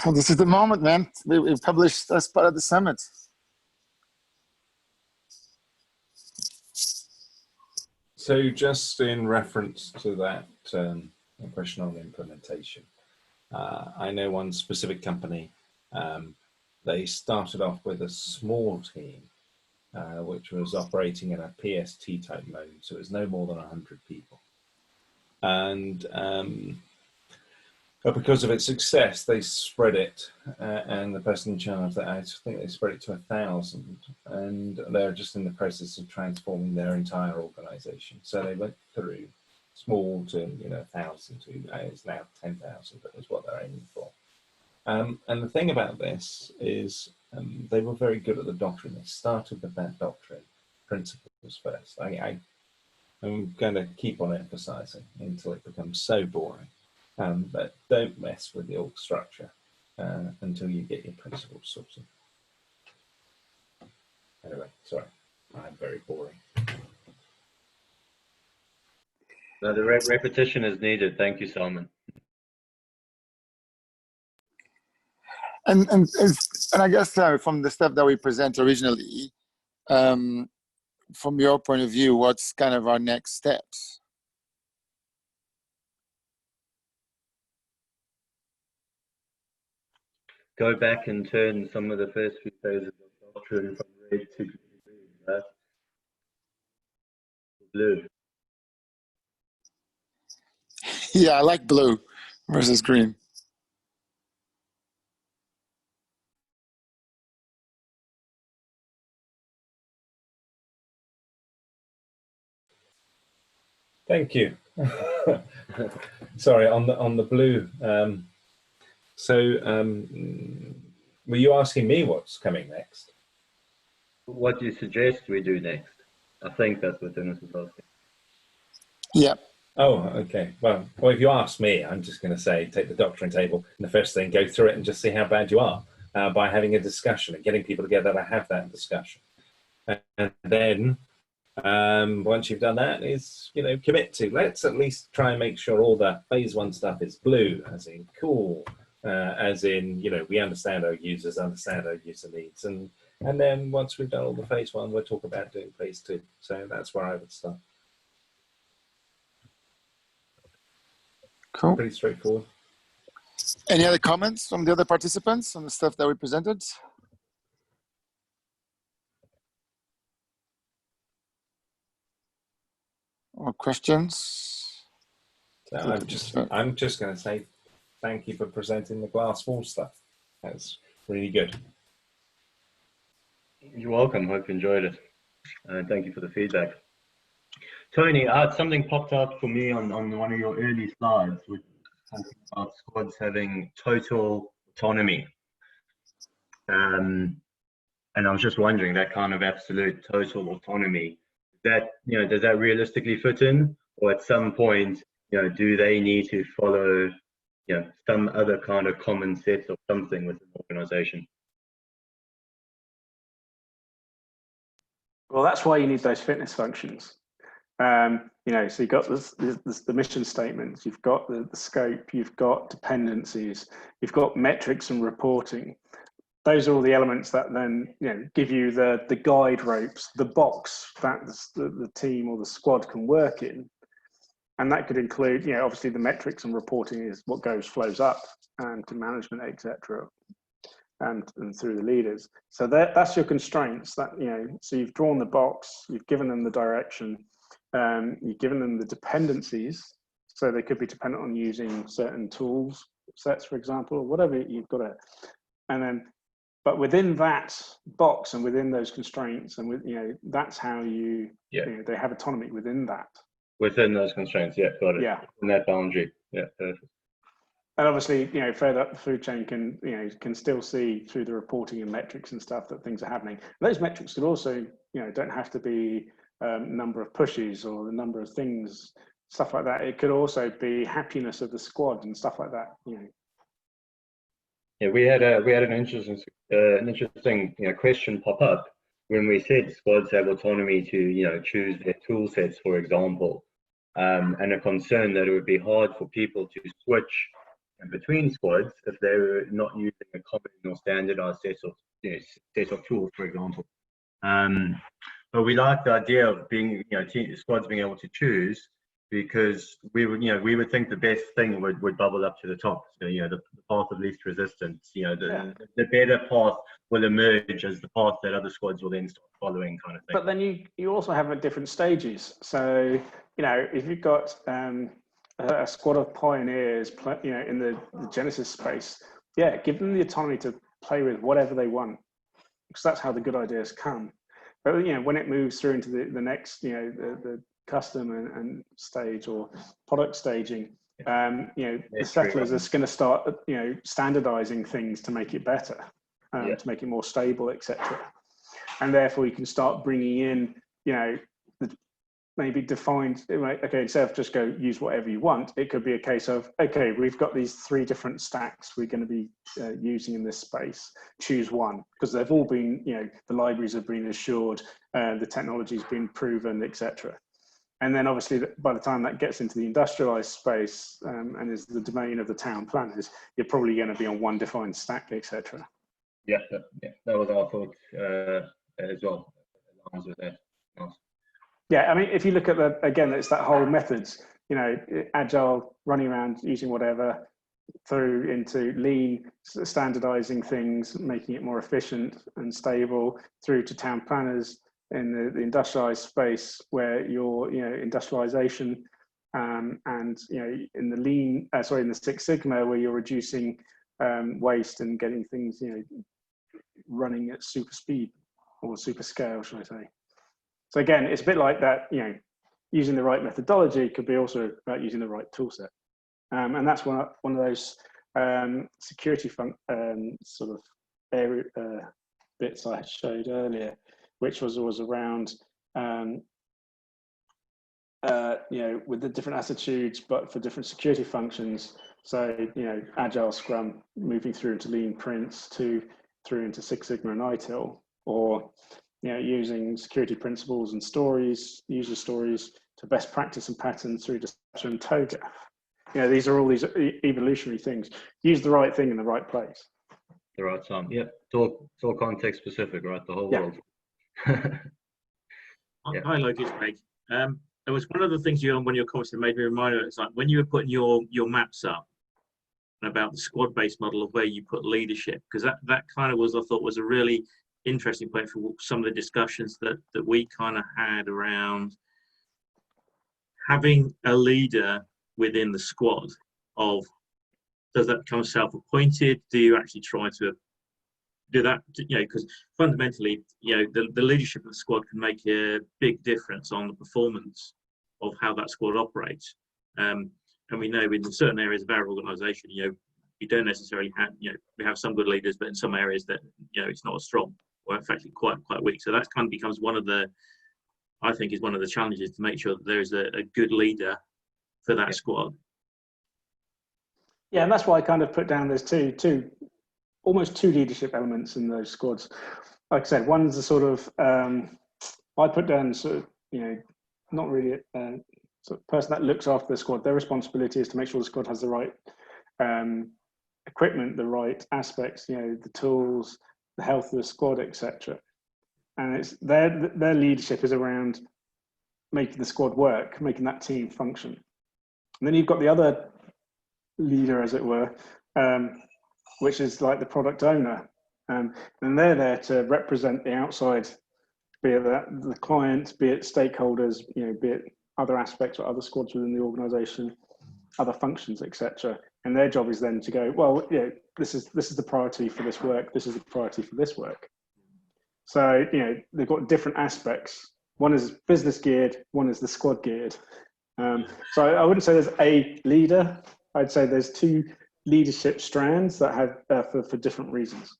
Well, this is the moment, man. We published as part of the summit. So just in reference to that question on implementation, I know one specific company, they started off with a small team, which was operating in a PST type mode. So it was no more than 100 people. And but because of its success, they spread it, and the person in charge of that, I think they spread it to 1,000, and they're just in the process of transforming their entire organization. So they went through small to 1,000 to it's now 10,000, but is what they're aiming for. And the thing about this is they were very good at the doctrine. They started with that doctrine principles first. I'm going to keep on emphasizing until it becomes so boring. but don't mess with the org structure until you get your principles sorted. Anyway, sorry, I'm very boring. No, the repetition is needed. Thank you, Simon. And I guess from the stuff that we present originally, from your point of view, what's kind of our next steps? Go back and turn some of the first few phases of doctrine from red to green, right? Blue. Yeah, I like blue versus green. Thank you. Sorry, on the blue. Were you asking me what's coming next? What do you suggest we do next? I think that's what Dinis was asking. Yeah. Oh, okay. Well, if you ask me, I'm just going to say take the doctrine table and the first thing, go through it and just see how bad you are by having a discussion and getting people together to have that discussion. And then once you've done that, is commit to let's at least try and make sure all that phase 1 stuff is blue, as in cool, as in we understand our users, understand our user needs, and then once we've done all the phase 1, we'll talk about doing phase 2. So that's where I would start. Cool. Pretty straightforward. Any other comments from the other participants on the stuff that we presented? Or questions? So I'm just going to say thank you for presenting the glass wall stuff. That's really good. You're welcome. Hope you enjoyed it. Thank you for the feedback. Tony, something popped up for me on one of your early slides, which talking about squads having total autonomy. And I was just wondering, that kind of absolute total autonomy, that does that realistically fit in, or at some point, do they need to follow, some other kind of common set of something within the organization? Well, that's why you need those fitness functions. So you've got the mission statements, you've got the scope, you've got dependencies, you've got metrics and reporting. Those are all the elements that then give you the guide ropes, the box that the team or the squad can work in. And that could include, obviously the metrics and reporting is what flows up and to management, etc. And through the leaders. So that's your constraints. That so you've drawn the box, you've given them the direction, you've given them the dependencies. So they could be dependent on using certain tools sets, for example, or whatever you've got to. And then, but within that box and within those constraints, and that's how they have autonomy within that. Within those constraints, yeah, got it. Yeah. In that boundary, yeah, perfect. And obviously, further up the food chain can still see through the reporting and metrics and stuff that things are happening. And those metrics could also, don't have to be number of pushes or the number of things, stuff like that. It could also be happiness of the squad and stuff like that. Yeah, we had an interesting question pop up when we said squads have autonomy to choose their tool sets, for example, and a concern that it would be hard for people to switch between squads if they were not using a common or standardized set of tools, for example. But we like the idea of being squads being able to choose, because we would think the best thing would bubble up to the top. So the path of least resistance, the better path will emerge as the path that other squads will then start following, kind of thing. But then you also have at different stages. So if you've got a squad of pioneers, in the Genesis space, give them the autonomy to play with whatever they want, because that's how the good ideas come. But when it moves through into the next, the custom and stage or product staging, the settlers are going to start, standardizing things to make it better, to make it more stable, etc. And therefore, you can start bringing in, the maybe defined, okay, instead of just go use whatever you want, it could be a case of, okay, we've got these 3 different stacks we're going to be using in this space. Choose one, because they've all been, the libraries have been assured, the technology's been proven, etc. And then obviously by the time that gets into the industrialized space and is the domain of the town planners, you're probably going to be on one defined stack, etc. Yeah, that was our thought as well. Along with that. Yeah, I mean, if you look at again, it's that whole methods, agile, running around, using whatever, through into lean, standardizing things, making it more efficient and stable, through to town planners in the industrialized space where your, industrialization and, in the lean, in the Six Sigma where you're reducing waste and getting things, running at super speed or super scale, should I say. So again, it's a bit like that, using the right methodology could be also about using the right tool set. And that's one of those security sort of area, bits I showed earlier, which was around, with the different attitudes, but for different security functions. So, Agile, Scrum, moving through into Lean Prince, through into Six Sigma and ITIL, or using security principles and stories, user stories, to best practice and patterns through to Structure and TOGAF. These are all these evolutionary things. Use the right thing in the right place. The right time. Yep. It's all context specific, right? The whole world. Yeah. Hi, Loki, it's Greg. There was one of the things when your comments that made me remind of, it's like when you were putting your maps up and about the squad-based model of where you put leadership, because that kind of was, I thought, was a really interesting point for some of the discussions that we kind of had around having a leader within the squad. Of, does that become self-appointed? Do you actually try to do that? Because fundamentally, the leadership of the squad can make a big difference on the performance of how that squad operates. And we know in certain areas of our organisation, you don't necessarily have, we have some good leaders, but in some areas that, it's not as strong, or in fact quite weak. So that kind of becomes one of the, I think, is one of the challenges, to make sure that there's a good leader for that squad. Yeah, and that's why I kind of put down there's almost two leadership elements in those squads. Like I said, one's the sort of, I put down sort of, not really sort of person that looks after the squad. Their responsibility is to make sure the squad has the right equipment, the right aspects, the tools, the health of the squad, etc. And it's their leadership is around making the squad work, making that team function. And then you've got the other leader, as it were, which is like the product owner. And they're there to represent the outside, be it the client, be it stakeholders, be it other aspects or other squads within the organization, other functions, etc. And their job is then to go, well, this is the priority for this work, this is the priority for this work. So, they've got different aspects. One is business geared, one is the squad geared. So I wouldn't say there's a leader. I'd say there's two leadership strands that have for different reasons.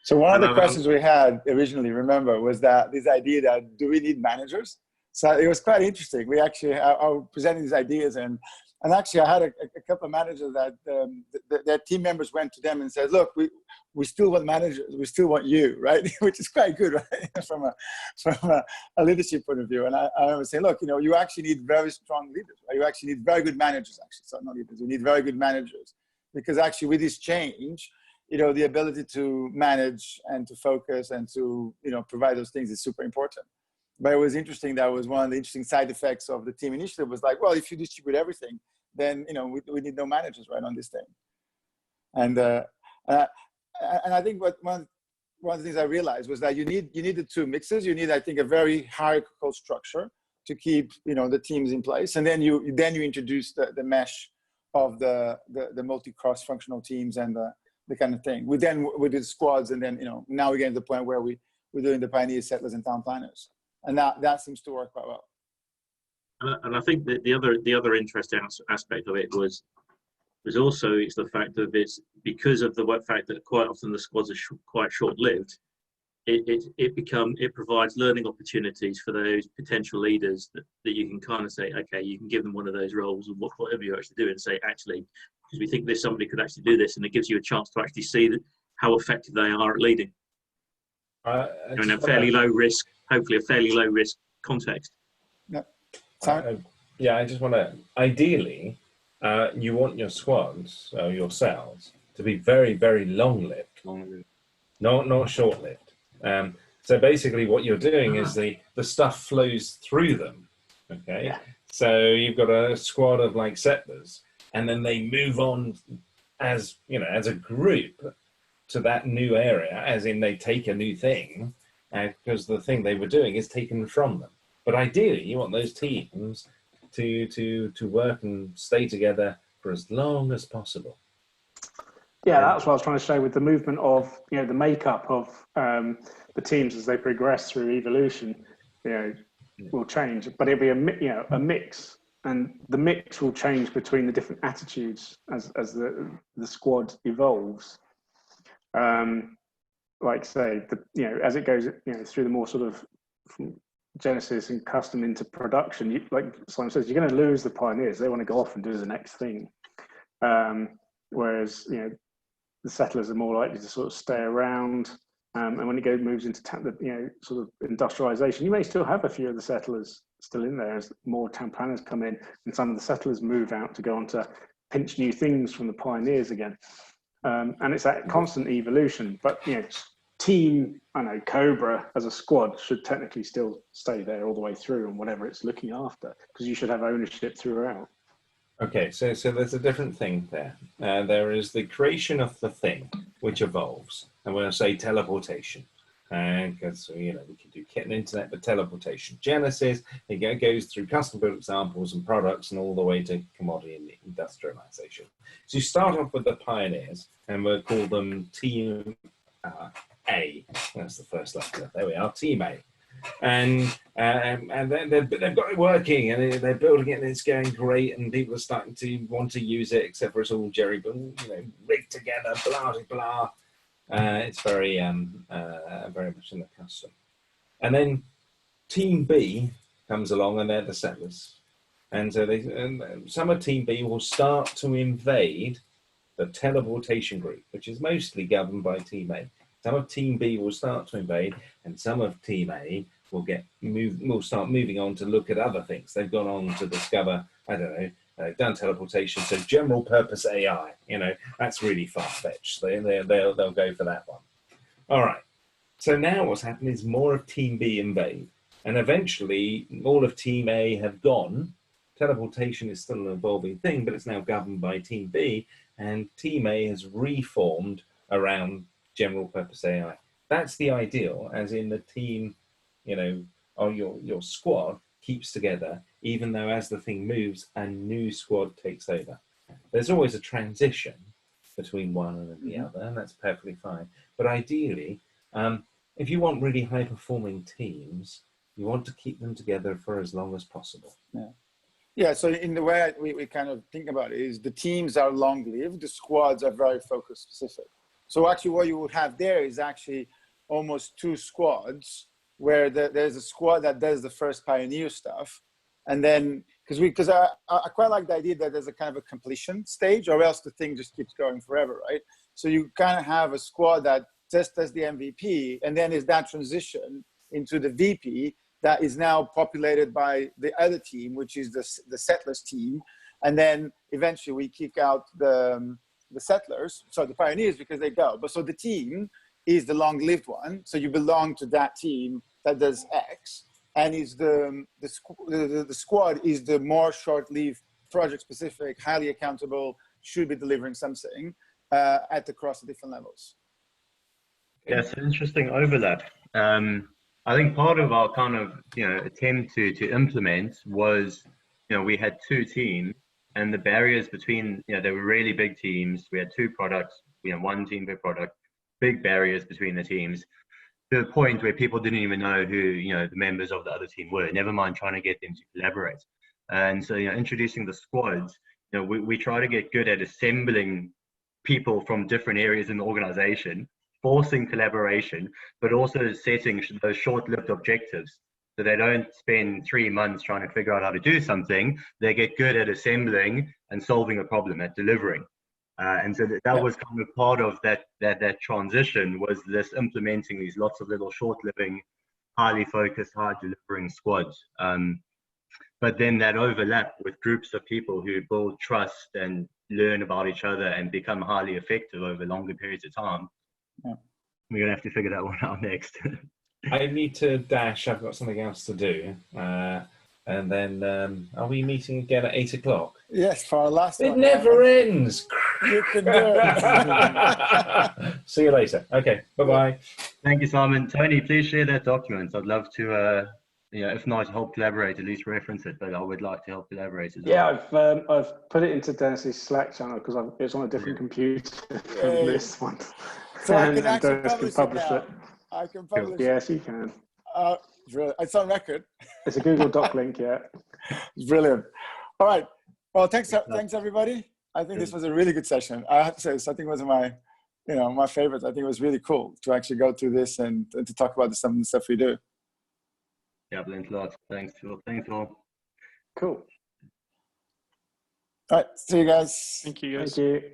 So one of the questions we had originally, remember, was that this idea that do we need managers? So it was quite interesting. We actually are presenting these ideas, and actually I had a couple of managers that their team members went to them and said, look, we still want managers, we still want you, right? Which is quite good, right? from a leadership point of view. And I remember saying, look, you actually need very strong leaders, right? You actually need very good managers, actually. So not leaders, you need very good managers. Because actually with this change, the ability to manage and to focus and to, provide those things is super important. But it was interesting, that was one of the interesting side effects of the team initiative was like, well, if you distribute everything, then, we need no managers, right, on this thing. And I think one of the things I realized was that you need the two mixes. You need, I think, a very hierarchical structure to keep, the teams in place. And then you introduce the mesh of the multi-cross functional teams and the kind of thing. We did squads, and then, now we're getting to the point where we're doing the pioneers, settlers, and town planners. And that seems to work quite well. And I think that the other interesting aspect of it was also it's the fact that it's because of the fact that quite often the squads are quite short-lived. it provides learning opportunities for those potential leaders that you can kind of say, okay, you can give them one of those roles and whatever you're actually doing, and say, actually, because we think this somebody could actually do this, and it gives you a chance to actually see how effective they are at leading. In a fairly low risk, hopefully a fairly low risk context. Yeah, I just want to, ideally, you want your squads, your cells, to be very, very long-lived, not short-lived. So basically what you're doing is the stuff flows through them, okay? Yeah. So you've got a squad of like settlers, and then they move on as, you know, as a group to that new area, as in they take a new thing, because the thing they were doing is taken from them. But ideally, you want those teams to work and stay together for as long as possible. Yeah, that's what I was trying to show with the movement of, you know, the makeup of the teams as they progress through evolution, you know, will change. But it'll be a mix, and the mix will change between the different attitudes as the squad evolves. Like say, as it goes, through the more sort of from Genesis and custom into production, like Simon says, you're going to lose the pioneers. They want to go off and do the next thing. Whereas, the settlers are more likely to sort of stay around. And when it moves into sort of industrialization, you may still have a few of the settlers still in there as more town planners come in, and some of the settlers move out to go on to pinch new things from the pioneers again. And it's that constant evolution. But Team Cobra as a squad should technically still stay there all the way through and whatever it's looking after, because you should have ownership throughout. Okay, so there's a different thing there. There is the creation of the thing, which evolves, and we'll say teleportation, because we can do kit and internet, but teleportation. Genesis, it goes through custom built examples and products, and all the way to commodity and industrialization. So you start off with the pioneers, and we'll call them Team A. That's the first letter. There we are, Team A. And they've got it working, and they're building it, and it's going great, and people are starting to want to use it, except for it's all rigged together, blah blah blah. It's very very much in the custom. And then Team B comes along, and they're the settlers, and so some of Team B will start to invade the teleportation group, which is mostly governed by Team A. Some of Team B will start to invade, and some of Team A will start moving on to look at other things. They've gone on to discover, done teleportation, so general purpose AI. That's really far-fetched. They'll go for that one. All right. So now what's happened is more of Team B invade, and eventually all of Team A have gone. Teleportation is still an evolving thing, but it's now governed by Team B, and Team A has reformed around general purpose AI. That's the ideal, as in the team, or your squad keeps together, even though as the thing moves, a new squad takes over. There's always a transition between one and the other, and that's perfectly fine. But ideally, if you want really high performing teams, you want to keep them together for as long as possible. Yeah, so in the way we kind of think about it is the teams are long-lived, the squads are very focus specific. So actually what you would have there is actually almost two squads, where there's a squad that does the first pioneer stuff. And then, because I quite like the idea that there's a kind of a completion stage, or else the thing just keeps going forever, right? So you kind of have a squad that just does the MVP, and then is that transition into the VP that is now populated by the other team, which is the settlers team. And then eventually we kick out the settlers, so the pioneers, because they go. But so the team is the long-lived one. So you belong to that team that does X, and is the squad is the more short-lived, project-specific, highly accountable, should be delivering something across the different levels. Yeah, it's an interesting overlap. I think part of our kind of attempt to implement was we had two teams, and the barriers between they were really big teams. We had two products, one team per product, big barriers between the teams, to the point where people didn't even know who the members of the other team were, never mind trying to get them to collaborate. And so introducing the squads, we try to get good at assembling people from different areas in the organization forcing collaboration, but also setting those short-lived objectives. So they don't spend 3 months trying to figure out how to do something. They get good at assembling and solving a problem, at delivering. And so that was kind of part of that transition, was this implementing these lots of little short-living, highly focused, high-delivering squads. But then that overlap with groups of people who build trust and learn about each other and become highly effective over longer periods of time. Yeah. We're going to have to figure that one out next. I need to dash. I've got something else to do. And then, are we meeting again at 8 o'clock? Yes, for our last It one. never ends. You can do it. See you later. Okay, bye-bye. Thank you, Simon. Tony, please share that document. I'd love to, if not help collaborate, at least reference it, but I would like to help collaborate as well. Yeah, I've put it into Dennis's Slack channel because it's on a different computer from this one. So I can and actually Dennis publish can it now. I can publish it. Yes, you can. Really, it's on record. It's a Google Doc link, yeah. Brilliant. All right. Well, thanks everybody. I think this was a really good session. I have to say, this I think was my favorites. I think it was really cool to actually go through this and to talk about some of the stuff we do. Yeah, thanks a lot. Thanks all. Cool. All right. See you guys. Thank you, guys. Thank you.